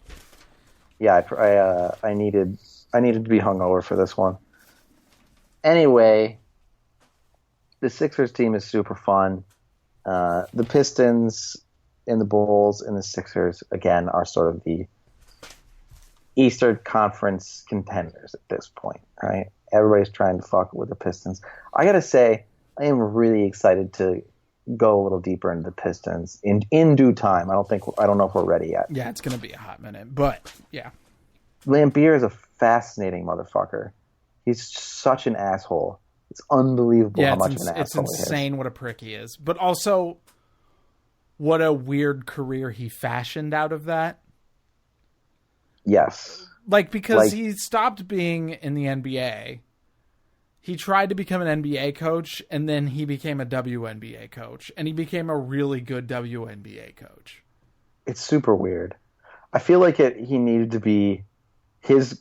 yeah, I needed to be hungover for this one. Anyway, the Sixers team is super fun. The Pistons and the Bulls and the Sixers again are sort of the Eastern Conference contenders at this point, right? Everybody's trying to fuck with the Pistons. I gotta say, I am really excited to go a little deeper into the Pistons in due time. I don't know if we're ready yet. Yeah, it's going to be a hot minute, but yeah. Lambeer is a fascinating motherfucker. He's such an asshole. It's unbelievable how much of an asshole he is. It's insane what a prick he is, but also what a weird career he fashioned out of that. Yes. Because he stopped being in the NBA. He tried to become an NBA coach, and then he became a WNBA coach, and he became a really good WNBA coach. It's super weird. I feel like he needed to be his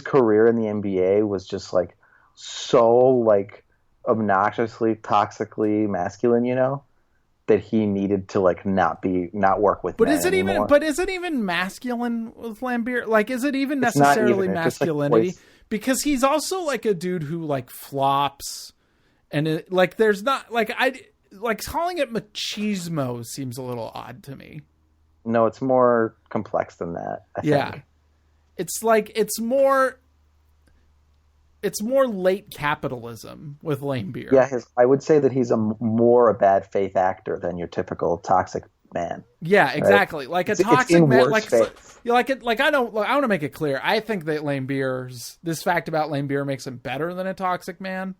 career in the NBA was just so obnoxiously, toxically masculine, that he needed to not work with. But men is it anymore. is it even masculine with Lambeer? Is it even necessarily masculinity? Because he's also a dude who flops, and there's not calling it machismo seems a little odd to me. No, it's more complex than that. I think. It's more late capitalism with Lambeer. Yeah, I would say that he's more a bad faith actor than your typical toxic man. Yeah, exactly. Right? A toxic man. I want to make it clear. I think that this fact about Lambeer makes him better than a toxic man.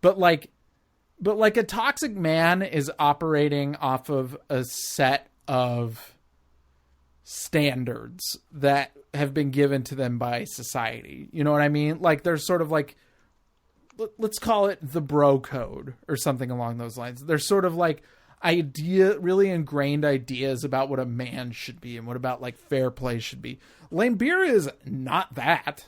But a toxic man is operating off of a set of standards that have been given to them by society. You know what I mean? There's sort of let's call it the bro code or something along those lines. There's sort of really ingrained ideas about what a man should be and what about fair play should be. Lambeer is not that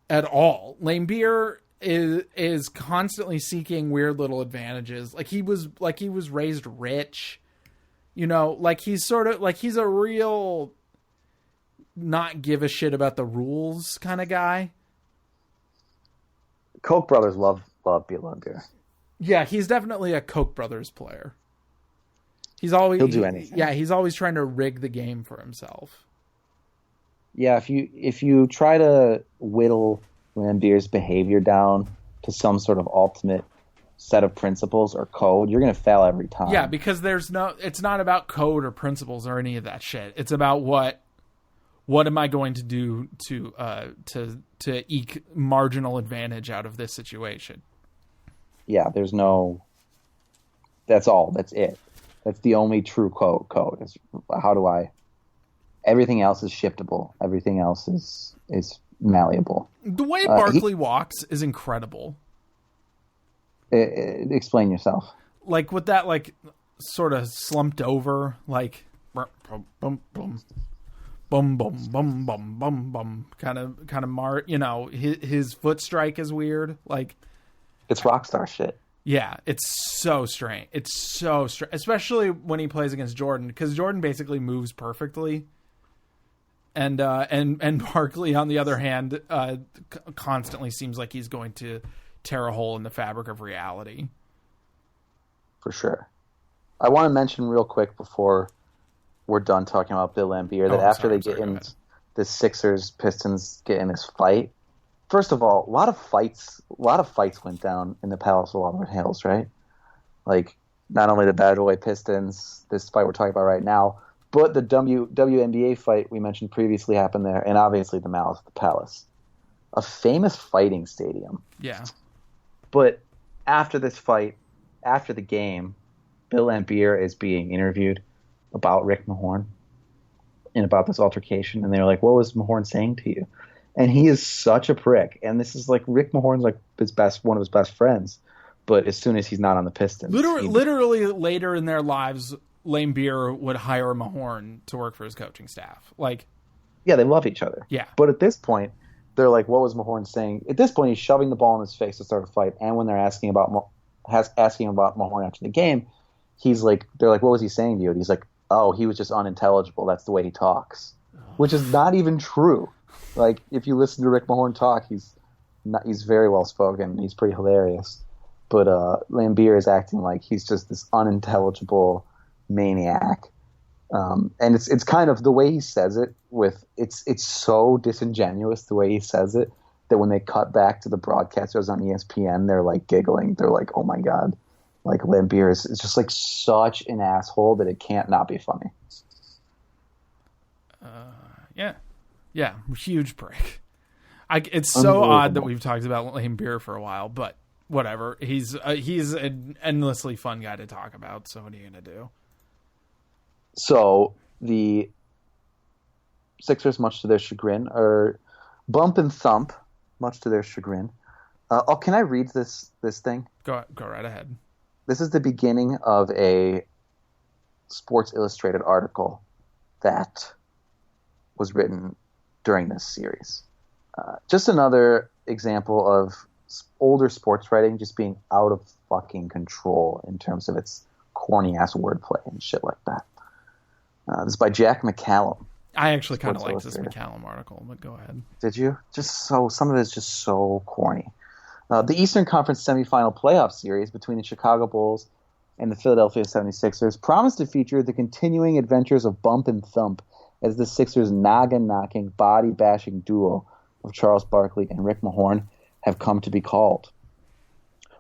at all. Lambeer is constantly seeking weird little advantages. He was raised rich, he's sort of he's a real not give a shit about the rules kind of guy. Koch brothers love Bill Lambeer. Yeah, he's definitely a Koch brothers player. He'll do anything. Yeah, he's always trying to rig the game for himself. Yeah, if you try to whittle Lambeer's behavior down to some sort of ultimate set of principles or code, you're going to fail every time. Yeah, because it's not about code or principles or any of that shit. It's about what am I going to do to eke marginal advantage out of this situation. Yeah, there's no. That's all. That's it. That's the only true code. Is how do I? Everything else is shiftable. Everything else is malleable. The way Barkley walks is incredible. Explain yourself. With that, sort of slumped over, boom, boom, boom, boom, boom, boom, boom, boom. Kind of, his foot strike is weird. Like, it's rock star shit. Yeah, it's so strange. It's so strange, especially when he plays against Jordan, because Jordan basically moves perfectly, and Barkley, on the other hand, constantly seems like he's going to tear a hole in the fabric of reality. For sure. I want to mention real quick before we're done talking about Bill Laimbeer that after they get in the Sixers-Pistons get in this fight. First of all, a lot of fights went down in the Palace of Auburn Hills, right? Like, not only the Battle Boy Pistons, this fight we're talking about right now, but the WNBA fight we mentioned previously happened there, and obviously the Malice at the Palace. A famous fighting stadium. Yeah. But after this fight, after the game, Bill Laimbeer is being interviewed about Rick Mahorn and about this altercation, and they're like, what was Mahorn saying to you? And he is such a prick. And this is like Rick Mahorn's like one of his best friends. But as soon as he's not on the Pistons, literally later in their lives, Laimbeer would hire Mahorn to work for his coaching staff. Like, yeah, they love each other. Yeah. But at this point, they're like, what was Mahorn saying? At this point, he's shoving the ball in his face to start a fight. And when they're asking about Mahorn after the game, they're like, what was he saying to you? And he's like, oh, he was just unintelligible. That's the way he talks, which is not even true. Like, if you listen to Rick Mahorn talk, he's very well spoken. He's pretty hilarious. But Laimbeer is acting like he's just this unintelligible maniac. And it's kind of the way he says it. It's so disingenuous the way he says it that when they cut back to the broadcasters on ESPN, they're like giggling. They're like, "Oh my god!" Like Laimbeer is just like such an asshole that it can't not be funny. Yeah, huge prick. It's so odd that we've talked about Laimbeer for a while, but whatever. He's an endlessly fun guy to talk about, so what are you going to do? So the Sixers, much to their chagrin, are bump and thump, much to their chagrin. Can I read this thing? Go right ahead. This is the beginning of a Sports Illustrated article that was written during this series. Just another example of older sports writing just being out of fucking control in terms of its corny-ass wordplay and shit like that. This is by Jack McCallum. I actually kind of like this McCallum article, but go ahead. Did you? Some of it is just so corny. The Eastern Conference semifinal playoff series between the Chicago Bulls and the Philadelphia 76ers promised to feature the continuing adventures of Bump and Thump as the Sixers' noggin-knocking, body-bashing duo of Charles Barkley and Rick Mahorn have come to be called.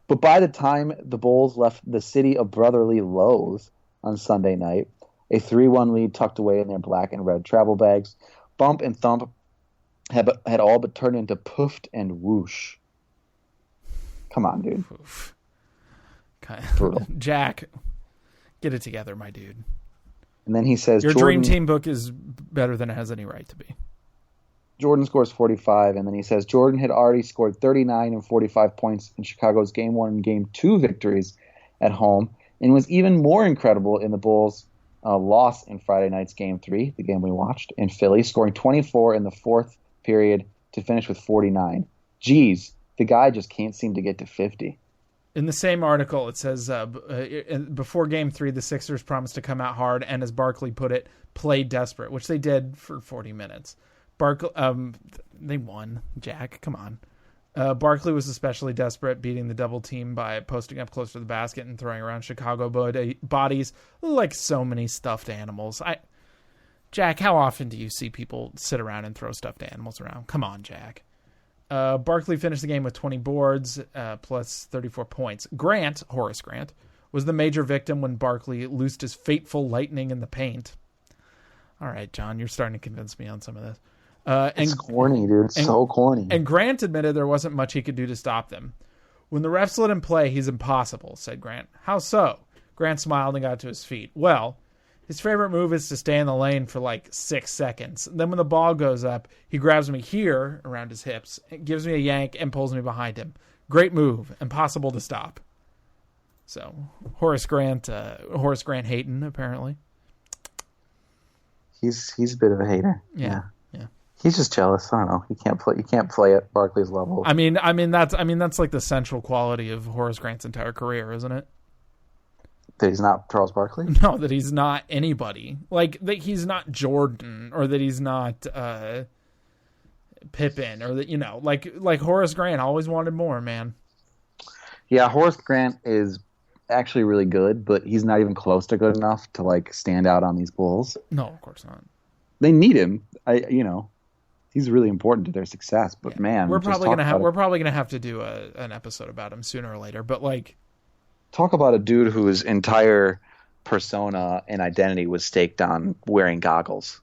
But by the time the Bulls left the city of brotherly lows on Sunday night, a 3-1 lead tucked away in their black and red travel bags, Bump and Thump had all but turned into poofed and whoosh. Come on, dude. Brutal. Jack, get it together, my dude. And then he says, your Dream Team book is better than it has any right to be. Jordan scores 45, and then he says Jordan had already scored 39 and 45 points in Chicago's Game 1 and Game 2 victories at home, and was even more incredible in the Bulls' loss in Friday night's Game 3, the game we watched, in Philly, scoring 24 in the fourth period to finish with 49. Geez, the guy just can't seem to get to 50. In the same article, it says, before Game 3, the Sixers promised to come out hard and, as Barkley put it, play desperate, which they did for 40 minutes. They won, Jack. Come on. Barkley was especially desperate, beating the double team by posting up close to the basket and throwing around Chicago bodies like so many stuffed animals. Jack, how often do you see people sit around and throw stuffed animals around? Come on, Jack. Barkley finished the game with 20 boards, plus 34 points. Horace Grant, was the major victim when Barkley loosed his fateful lightning in the paint. All right, John, you're starting to convince me on some of this. It's corny, dude. It's so corny. And Grant admitted there wasn't much he could do to stop them. When the refs let him play, he's impossible, said Grant. How so? Grant smiled and got to his feet. Well, his favorite move is to stay in the lane for like 6 seconds. Then when the ball goes up, he grabs me here around his hips, gives me a yank, and pulls me behind him. Great move. Impossible to stop. So, Horace Grant Hayton, apparently. He's a bit of a hater. Yeah. He's just jealous. I don't know. You can't play at Barkley's level. I mean that's like the central quality of Horace Grant's entire career, isn't it? That he's not Charles Barkley? No, that he's not anybody. Like that he's not Jordan, or that he's not Pippen, or that like Horace Grant always wanted more, man. Yeah, Horace Grant is actually really good, but he's not even close to good enough to like stand out on these Bulls. No, of course not. They need him. He's really important to their success. But man, we're probably gonna have to do an episode about him sooner or later. But like, talk about a dude whose entire persona and identity was staked on wearing goggles.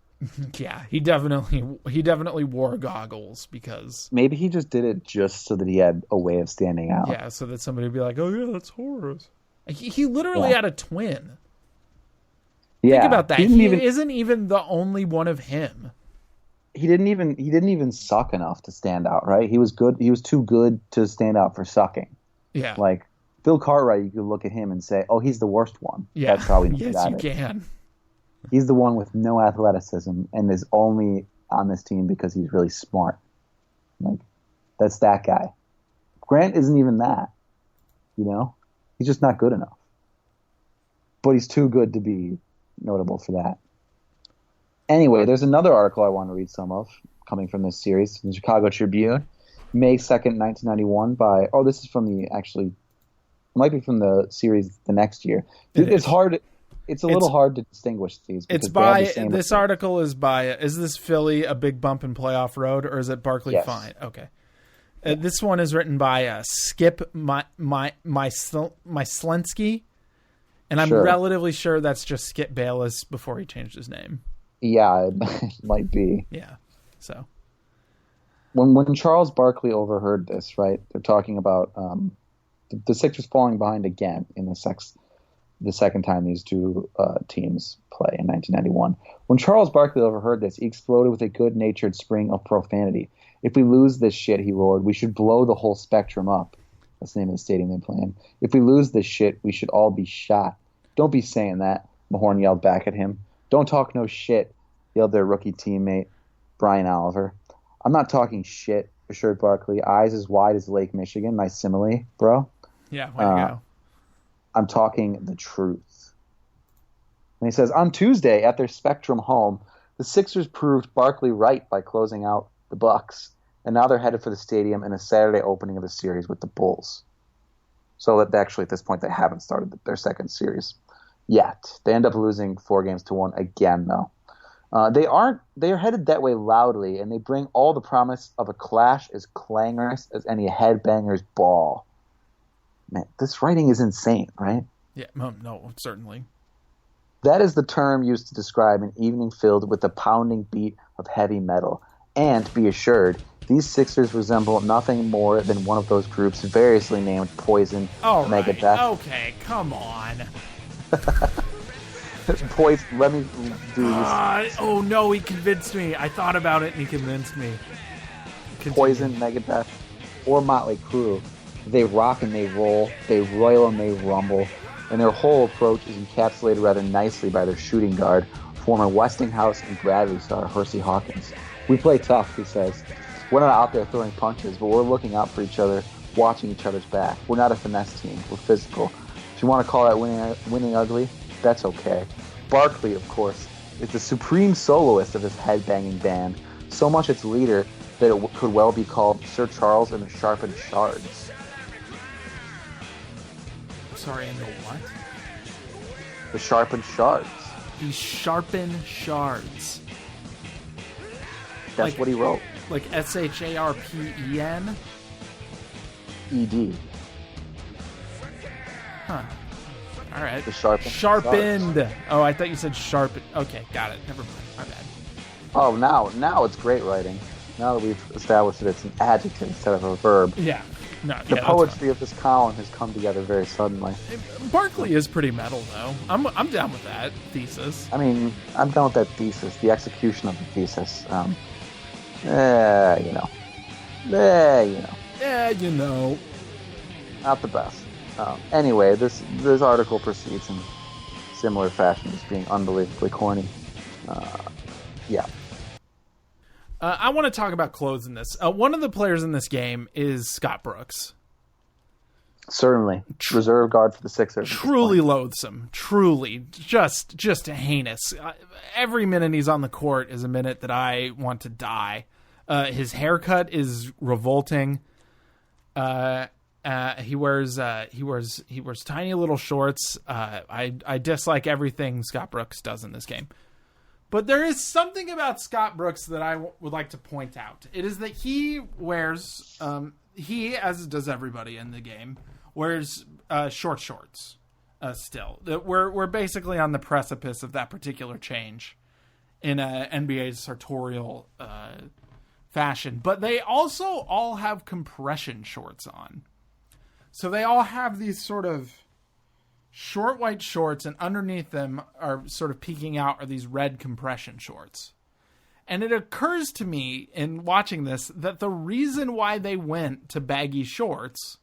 Yeah, he definitely wore goggles because maybe he just did it just so that he had a way of standing out. Yeah, so that somebody would be like, "Oh yeah, that's Horace." He literally had a twin. Yeah, think about that. He isn't even the only one of him. He didn't even suck enough to stand out, right? He was good. He was too good to stand out for sucking. Yeah, like Bill Cartwright, you could look at him and say, "Oh, he's the worst one." Yeah, that's probably yes, you can. He's the one with no athleticism and is only on this team because he's really smart. Like, that's that guy. Grant isn't even that. He's just not good enough. But he's too good to be notable for that. Anyway, there's another article I want to read some of coming from this series, the Chicago Tribune, May 2nd, 1991 by, this is from it might be from the series the next year. It's hard. It's a little hard to distinguish these. It's by this article is by. Is this Philly a big bump in playoff road, or is it Barkley fine? Okay, this one is written by Skip Myslensky, and I'm relatively sure that's just Skip Bayless before he changed his name. Yeah, it might be. Yeah, so when Charles Barkley overheard this, right? They're talking about the Sixers falling behind again in the second time these two teams play in 1991. When Charles Barkley overheard this, he exploded with a good-natured spring of profanity. "If we lose this shit," he roared, "we should blow the whole spectrum up." That's the name of the stadium they play in. "If we lose this shit, we should all be shot." "Don't be saying that," Mahorn yelled back at him. "Don't talk no shit," yelled their rookie teammate, Brian Oliver. "I'm not talking shit," assured Barkley, eyes as wide as Lake Michigan. Nice simile, bro. Yeah, way to go. "I'm talking the truth." And he says, on Tuesday at their Spectrum home, the Sixers proved Barkley right by closing out the Bucks, and now they're headed for the stadium in a Saturday opening of the series with the Bulls. So that actually at this point they haven't started their second series yet. They end up losing 4-1 again, though. They are headed that way loudly, and they bring all the promise of a clash as clangorous as any headbanger's ball. Man, this writing is insane, right? Yeah, no, certainly. That is the term used to describe an evening filled with the pounding beat of heavy metal. And be assured, these Sixers resemble nothing more than one of those groups variously named Poison, Megadeth. Right. Okay, come on. Poison. Let me do this. Oh no, he convinced me. I thought about it and he convinced me. Continue. Poison, Megadeth, or Motley Crue. They rock and they roll, they roil and they rumble, and their whole approach is encapsulated rather nicely by their shooting guard, former Westinghouse and Bradley star Hersey Hawkins. "We play tough," he says. "We're not out there throwing punches, but we're looking out for each other, watching each other's back. We're not a finesse team. We're physical. If you want to call that winning ugly, that's okay." Barkley, of course, is the supreme soloist of this headbanging band, so much its leader that it could well be called Sir Charles and the Sharpened Shards. Sorry, and the what? The Sharpened Shards. The Sharpened Shards. That's what he wrote. Like SHARPEN? ED. Huh. All right. The Sharpened. Sharpened. Oh, I thought you said sharpened. Okay, got it. Never mind. My bad. Oh, now it's great writing. Now that we've established that it's an adjective instead of a verb. Yeah. No, the poetry of this column has come together very suddenly. Barkley is pretty metal, though. I'm down with that thesis. I mean, I'm down with that thesis. The execution of the thesis. Not the best. Anyway, this article proceeds in similar fashion, just being unbelievably corny. Yeah. I want to talk about clothes in this. One of the players in this game is Scott Brooks. Certainly. Reserve guard for the Sixers. Truly loathsome. Truly. Just heinous. Every minute he's on the court is a minute that I want to die. His haircut is revolting. He wears tiny little shorts. I dislike everything Scott Brooks does in this game. But there is something about Scott Brooks that I would like to point out. It is that he wears, he, as does everybody in the game, wears short shorts still. We're basically on the precipice of that particular change in NBA's sartorial fashion. But they also all have compression shorts on. So they all have these sort of short white shorts, and underneath them are sort of peeking out are these red compression shorts. And it occurs to me in watching this that the reason why they went to baggy shorts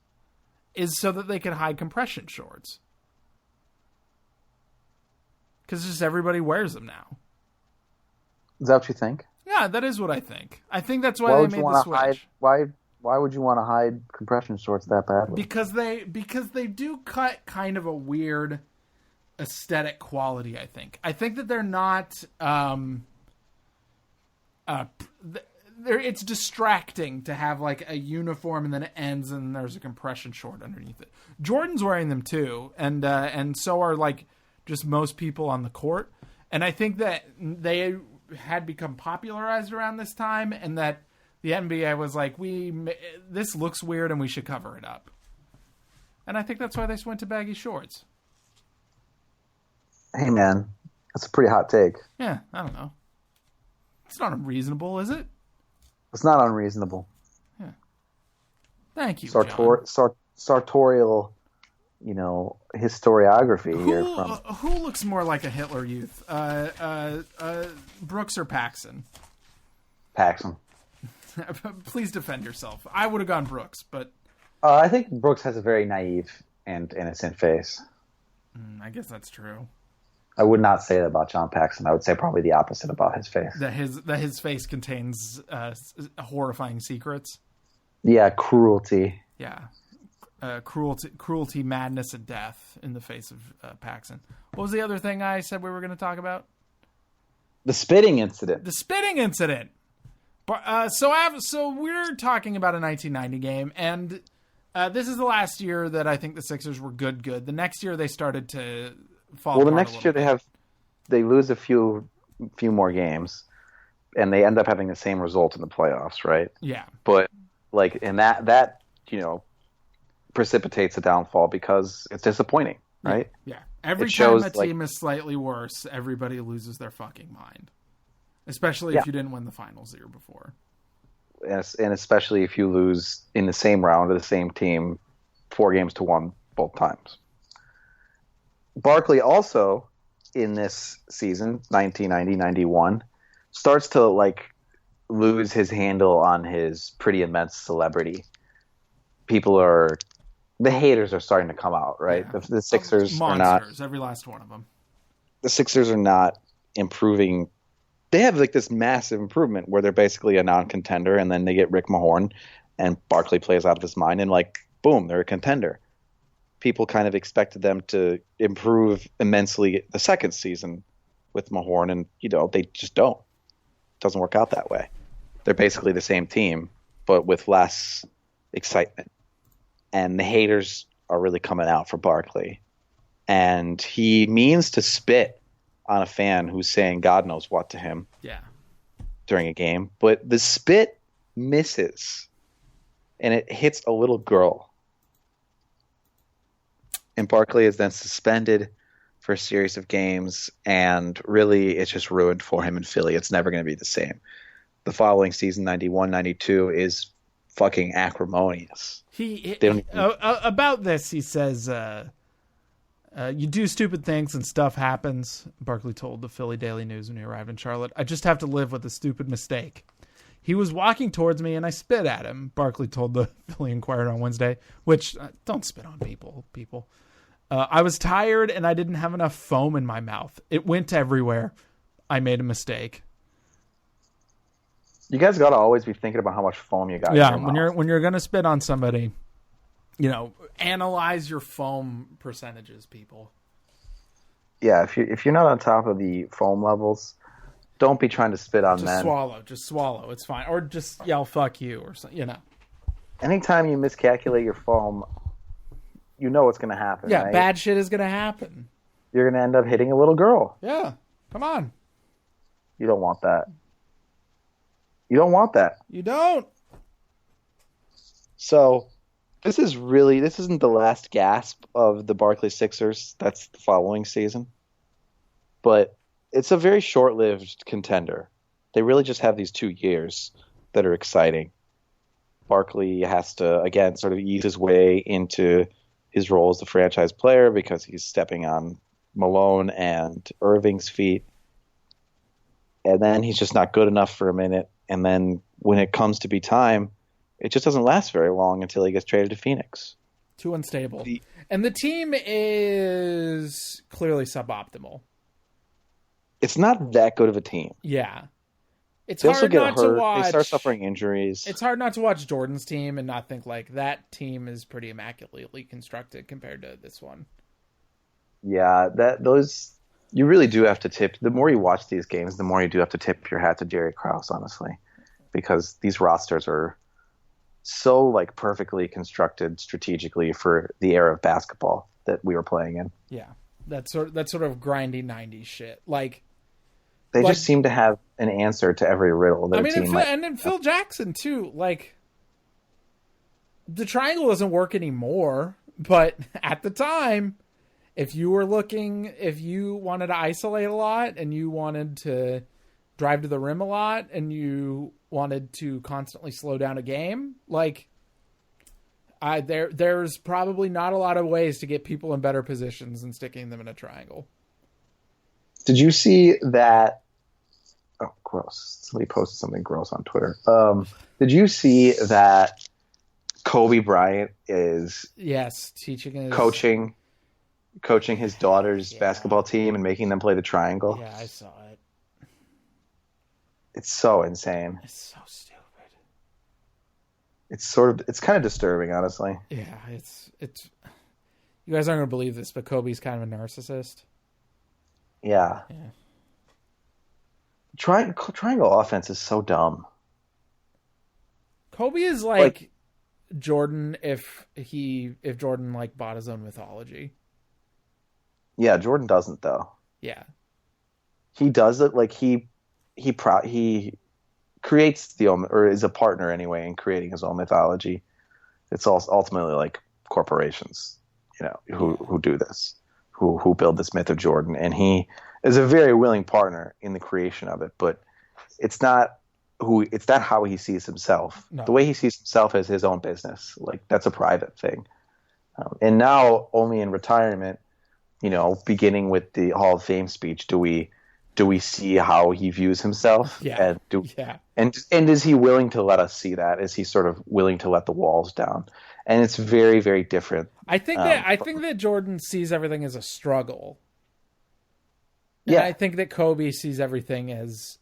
is so that they could hide compression shorts. Because just everybody wears them now. Is that what you think? Yeah, that is what I think. I think that's why they made the switch. Why would you want to hide compression shorts that badly? Because they do cut kind of a weird aesthetic quality, I think. I think that they're not it's distracting to have like a uniform and then it ends and there's a compression short underneath it. Jordan's wearing them too, and so are like just most people on the court. And I think that they had become popularized around this time, and that the NBA was like, this looks weird and we should cover it up. And I think that's why they went to baggy shorts. Hey, man, that's a pretty hot take. Yeah, I don't know. It's not unreasonable, is it? It's not unreasonable. Yeah. Thank you, sartorial, historiography here. Who looks more like a Hitler Youth? Brooks or Paxson? Paxson. Please defend yourself. I would have gone Brooks, but I think Brooks has a very naive and innocent face. I guess that's true. I would not say that about John Paxson. I would say probably the opposite about his face. That his face contains horrifying secrets. Yeah, cruelty. Yeah, cruelty, madness, and death in the face of Paxson. What was the other thing I said we were going to talk about? The spitting incident. The spitting incident. So we're talking about a 1990 game, and this is the last year that I think the Sixers were good. The next year they started to fall. Well, the next year they lose a few more games, and they end up having the same result in the playoffs, right? Yeah. But and that precipitates a downfall because it's disappointing, right? Yeah. Every time a team is slightly worse, everybody loses their fucking mind. Especially if you didn't win the finals the year before. And especially if you lose in the same round to the same team 4-1 both times. Barkley also, in this season, 1990-91, starts to lose his handle on his pretty immense celebrity. The haters are starting to come out, right? Yeah. The Sixers are not... every last one of them. The Sixers are not improving. They have this massive improvement where they're basically a non-contender, and then they get Rick Mahorn, and Barkley plays out of his mind, and boom, they're a contender. People kind of expected them to improve immensely the second season with Mahorn, and they just don't. It doesn't work out that way. They're basically the same team, but with less excitement. And the haters are really coming out for Barkley, and he means to spit on a fan who's saying God knows what to him during a game. But the spit misses, and it hits a little girl. And Barkley is then suspended for a series of games, and really it's just ruined for him in Philly. It's never going to be the same. The following season, 91-92, is fucking acrimonious. About this, he says... you do stupid things and stuff happens, Barkley told the Philly Daily News when he arrived in Charlotte. I just have to live with a stupid mistake. He was walking towards me and I spit at him, Barkley told the Philly Inquirer on Wednesday, which, don't spit on people. I was tired and I didn't have enough foam in my mouth. It went everywhere. I made a mistake. You guys got to always be thinking about how much foam you got. Yeah, in your mouth. when you're gonna spit on somebody, analyze your foam percentages, people. Yeah, if you're not on top of the foam levels, don't be trying to spit on men. Just swallow. It's fine, or just yell "fuck you" or something. Anytime you miscalculate your foam, you know what's going to happen. Yeah, right? bad shit is gonna happen. You're going to end up hitting a little girl. Yeah, come on. You don't want that. You don't want that. You don't. So, this isn't the last gasp of the Barkley Sixers. That's the following season. But it's a very short-lived contender. They really just have these 2 years that are exciting. Barkley has to, again, sort of ease his way into his role as the franchise player because he's stepping on Malone and Irving's feet. And then he's just not good enough for a minute. And then when it comes to be time, it just doesn't last very long until he gets traded to Phoenix. Too unstable. And the team is clearly suboptimal. It's not that good of a team. Yeah. It's They also hard get not hurt. to watch. They start suffering injuries. It's hard not to watch Jordan's team and not think like that team is pretty immaculately constructed compared to this one. Yeah, you really do have to tip. The more you watch these games, the more you do have to tip your hat to Jerry Krause, honestly, because these rosters are so like perfectly constructed strategically for the era of basketball that we were playing in. Yeah, that sort of grindy '90s shit. Like they just seem to have an answer to every riddle that a team might. And then Phil Jackson too. Like the triangle doesn't work anymore, but at the time, if you wanted to isolate a lot and you wanted to drive to the rim a lot and you wanted to constantly slow down a game, like there's probably not a lot of ways to get people in better positions than sticking them in a triangle. Did you see that? Oh, gross. Somebody posted something gross on Twitter. Did you see that Kobe Bryant is coaching his daughter's basketball team and making them play the triangle? Yeah, I saw it. It's so insane. It's so stupid. It's kind of disturbing, honestly. Yeah, it's you guys aren't going to believe this, but Kobe's kind of a narcissist. Yeah. Triangle offense is so dumb. Kobe is like Jordan if Jordan like bought his own mythology. Yeah, Jordan doesn't though. Yeah. He does it like he creates or is a partner anyway in creating his own mythology. It's ultimately like corporations, who do this, who build this myth of Jordan, and he is a very willing partner in the creation of it. But it's not how he sees himself. No. The way he sees himself is his own business. Like that's a private thing. And now only in retirement, beginning with the Hall of Fame speech, do we see how he views himself? Yeah. And is he willing to let us see that? Is he sort of willing to let the walls down? And it's very, very different. I think that Jordan sees everything as a struggle. And yeah. I think that Kobe sees everything as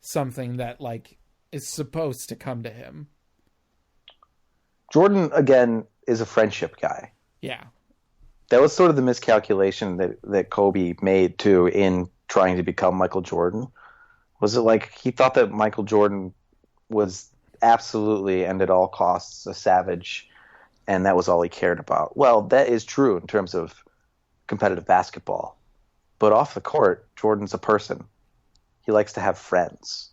something that like is supposed to come to him. Jordan again is a friendship guy. Yeah. That was sort of the miscalculation that Kobe made too in trying to become Michael Jordan. Was it like he thought that Michael Jordan was absolutely and at all costs a savage, and that was all he cared about? Well, that is true in terms of competitive basketball. But off the court, Jordan's a person. He likes to have friends.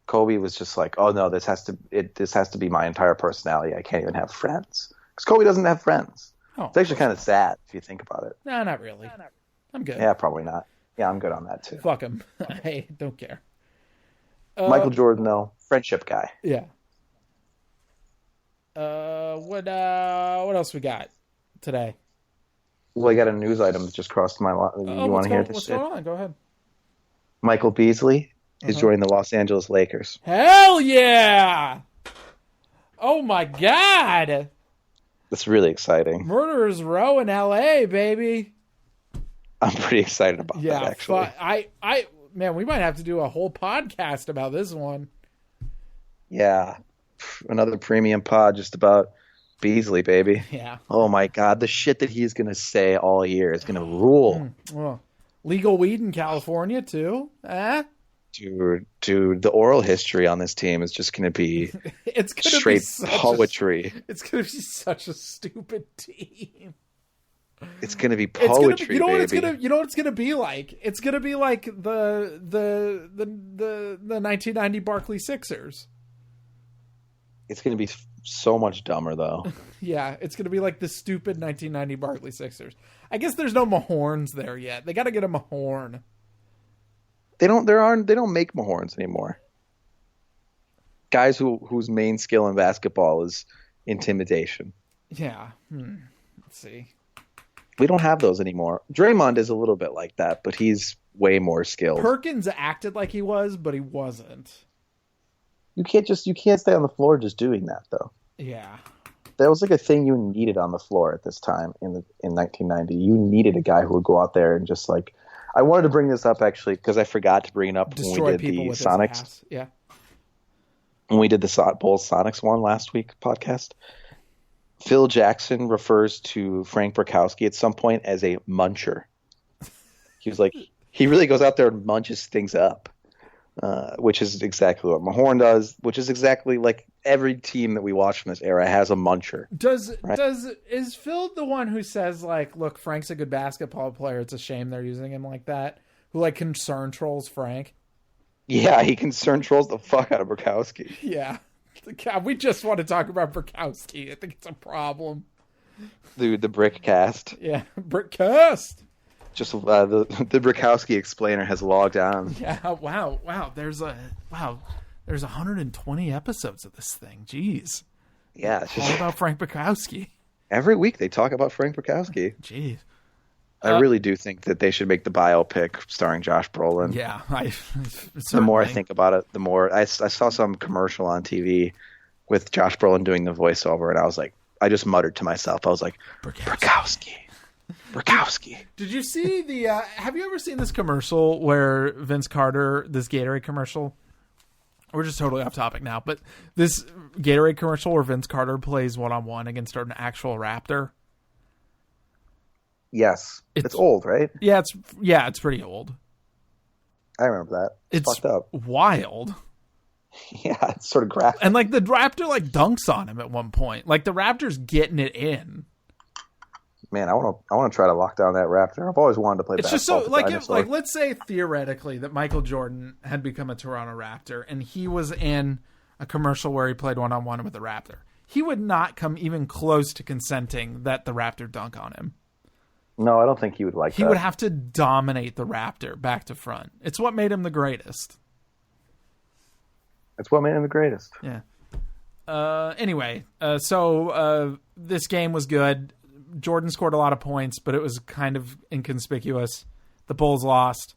Kobe was just like, oh no, this has to be my entire personality. I can't even have friends. Because Kobe doesn't have friends. Oh, it's actually kind of sad if you think about it. No, not really. I'm good. Yeah, probably not. Yeah, I'm good on that too. Fuck him. I don't care. Michael Jordan, though, friendship guy. Yeah. What else we got today? Well, I got a news item that just crossed my line. You want to hear this? What's going on? Go ahead. Michael Beasley is joining the Los Angeles Lakers. Hell yeah! Oh my god! That's really exciting. Murderers Row in LA, baby. I'm pretty excited about that, actually. Man, we might have to do a whole podcast about this one. Yeah. Another premium pod just about Beasley, baby. Yeah. Oh, my God. The shit that he's going to say all year is going to rule. Well, legal weed in California, too. Dude, the oral history on this team is just going to be it's gonna straight be poetry. It's going to be such a stupid team. It's going to be poetry, baby. You know what it's going to be like? It's going to be like the 1990 Barkley Sixers. It's going to be so much dumber, though. Yeah, it's going to be like the stupid 1990 Barkley Sixers. I guess there's no Mahorns there yet. They got to get a Mahorn. They don't make Mahorns anymore. Guys whose main skill in basketball is intimidation. Yeah. Let's see. We don't have those anymore. Draymond is a little bit like that, but he's way more skilled. Perkins acted like he was, but he wasn't. You can't stay on the floor just doing that, though. Yeah. That was like a thing you needed on the floor at this time in 1990. You needed a guy who would go out there and just like. I wanted to bring this up actually because I forgot to bring it up when we did the Sonics. Yeah. When we did the Bulls Sonics one last week podcast, Phil Jackson refers to Frank Burkowski at some point as a muncher. He was like, he really goes out there and munches things up, which is exactly what Mahorn does, which is exactly like every team that we watch from this era has a muncher. Is Phil the one who says like, look, Frank's a good basketball player. It's a shame they're using him like that. Who like concern trolls Frank? Yeah, he concern trolls the fuck out of Burkowski. Yeah. God, we just want to talk about Burkowski. I think it's a problem. Dude, the brick cast. Yeah, brick cast. Just the Burkowski explainer has logged on. Yeah, wow. There's 120 episodes of this thing. Jeez. Yeah, it's just all about Frank Burkowski. Every week they talk about Frank Burkowski. Jeez. I really do think that they should make the biopic starring Josh Brolin. Yeah. The more I think about it, the more I saw some commercial on TV with Josh Brolin doing the voiceover, and I was like, I just muttered to myself. I was like, Burkowski. Did you see the have you ever seen this commercial where Vince Carter, this Gatorade commercial? We're just totally off topic now, but this Gatorade commercial where Vince Carter plays one-on-one against an actual Raptor. Yes. It's old, right? Yeah, it's pretty old. I remember that. It's fucked up. Wild. Yeah, it's sort of graphic. And like the Raptor like dunks on him at one point. Like the Raptor's getting it in. Man, I want to try to lock down that Raptor. I've always wanted to play basketball. It's just so like let's say theoretically that Michael Jordan had become a Toronto Raptor and he was in a commercial where he played one-on-one with the Raptor. He would not come even close to consenting that the Raptor dunk on him. No, I don't think he would like that. He would have to dominate the Raptor back to front. It's what made him the greatest. It's what made him the greatest. Yeah. Anyway, so this game was good. Jordan scored a lot of points, but it was kind of inconspicuous. The Bulls lost.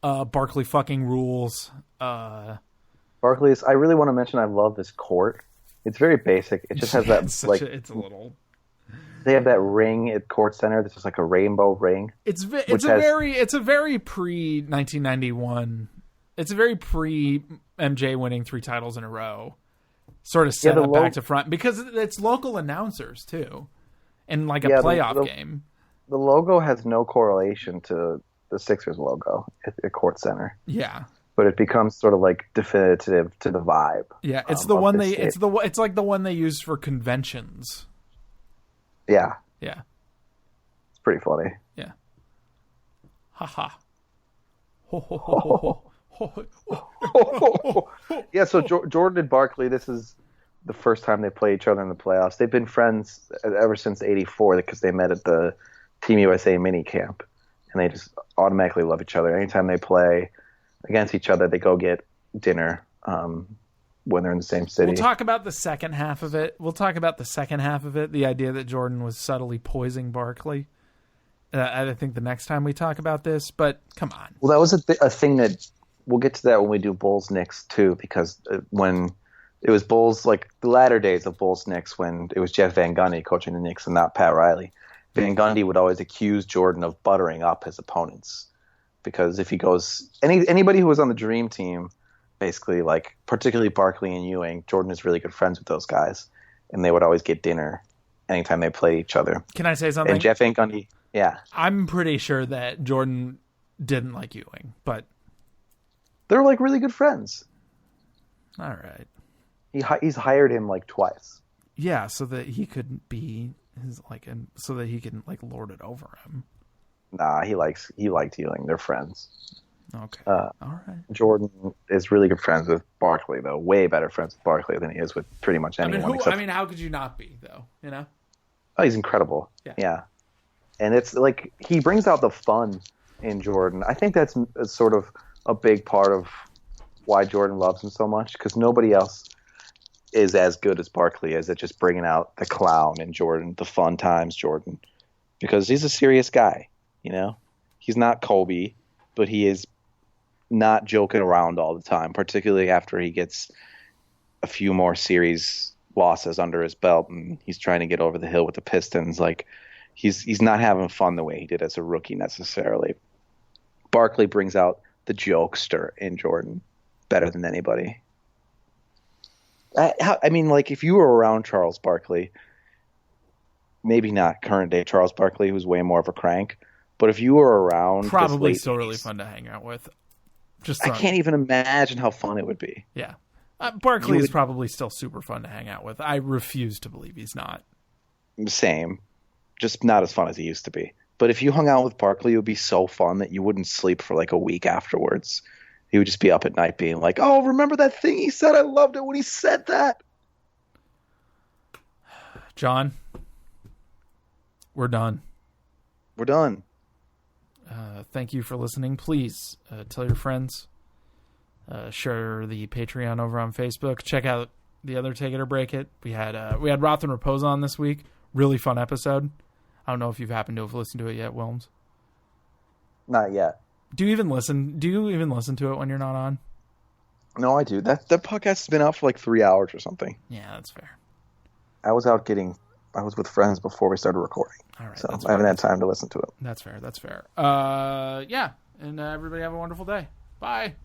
Barkley fucking rules. Barkley's. I really want to mention I love this court. It's very basic. It just has that it's a little. They have that ring at Court Center. This is like a rainbow ring. It's a very pre 1991. It's a very pre MJ winning 3 titles in a row. Sort of set up back to front because it's local announcers too. In like a playoff game. The logo has no correlation to the Sixers logo at Court Center. Yeah. But it becomes sort of like definitive to the vibe. Yeah, it's the one it's like the one they use for conventions. Yeah. Yeah. It's pretty funny. Yeah. Ha ha. Yeah, so Jordan and Barkley, this is the first time they play each other in the playoffs. They've been friends ever since '84 because they met at the Team USA mini camp, and they just automatically love each other. Anytime they play against each other, they go get dinner when they're in the same city. We'll talk about the second half of it. The idea that Jordan was subtly poisoning Barkley. I think the next time we talk about this, but come on. Well, that was a thing that we'll get to that when we do Bulls Knicks too, because when it was Bulls, like the latter days of Bulls Knicks, when it was Jeff Van Gundy coaching the Knicks and not Pat Riley, Van Gundy would always accuse Jordan of buttering up his opponents because if he goes anybody who was on the dream team, basically, like particularly Barkley and Ewing, Jordan is really good friends with those guys, and they would always get dinner anytime they played each other. Can I say something? And Jeff Van Gundy, yeah. I'm pretty sure that Jordan didn't like Ewing, but they're like really good friends. All right. He's hired him like twice. Yeah, so that he could be so that he can like lord it over him. Nah, he liked Ewing. They're friends. Okay. All right. Jordan is really good friends with Barkley, though. Way better friends with Barkley than he is with pretty much anyone. How could you not be, though? You know? Oh, he's incredible. Yeah. And it's like he brings out the fun in Jordan. I think that's sort of a big part of why Jordan loves him so much, because nobody else is as good as Barkley is at just bringing out the clown in Jordan, the fun times Jordan, because he's a serious guy. You know, he's not Kobe, but he is not joking around all the time, particularly after he gets a few more series losses under his belt and he's trying to get over the hill with the Pistons. Like he's not having fun the way he did as a rookie necessarily. Barkley brings out the jokester in Jordan better than anybody. I mean, like if you were around Charles Barkley, maybe not current day Charles Barkley, who's way more of a crank, but if you were around, probably still really fun to hang out with. I can't even imagine how fun it would be. Yeah. Barkley is probably still super fun to hang out with. I refuse to believe he's not. Same. Just not as fun as he used to be. But if you hung out with Barkley, it would be so fun that you wouldn't sleep for like a week afterwards. He would just be up at night being like, oh, remember that thing he said? I loved it when he said that. John, we're done. We're done. Thank you for listening. Please tell your friends. Share the Patreon over on Facebook. Check out the other Take It or Break It. We had Roth and Repose on this week. Really fun episode. I don't know if you've happened to have listened to it yet, Wilms. Not yet. Do you even listen to it when you're not on? No, I do. That podcast has been out for like 3 hours or something. Yeah, that's fair. I was with friends before we started recording. All right, so I haven't had time to listen to it. That's fair. Yeah, and everybody have a wonderful day. Bye.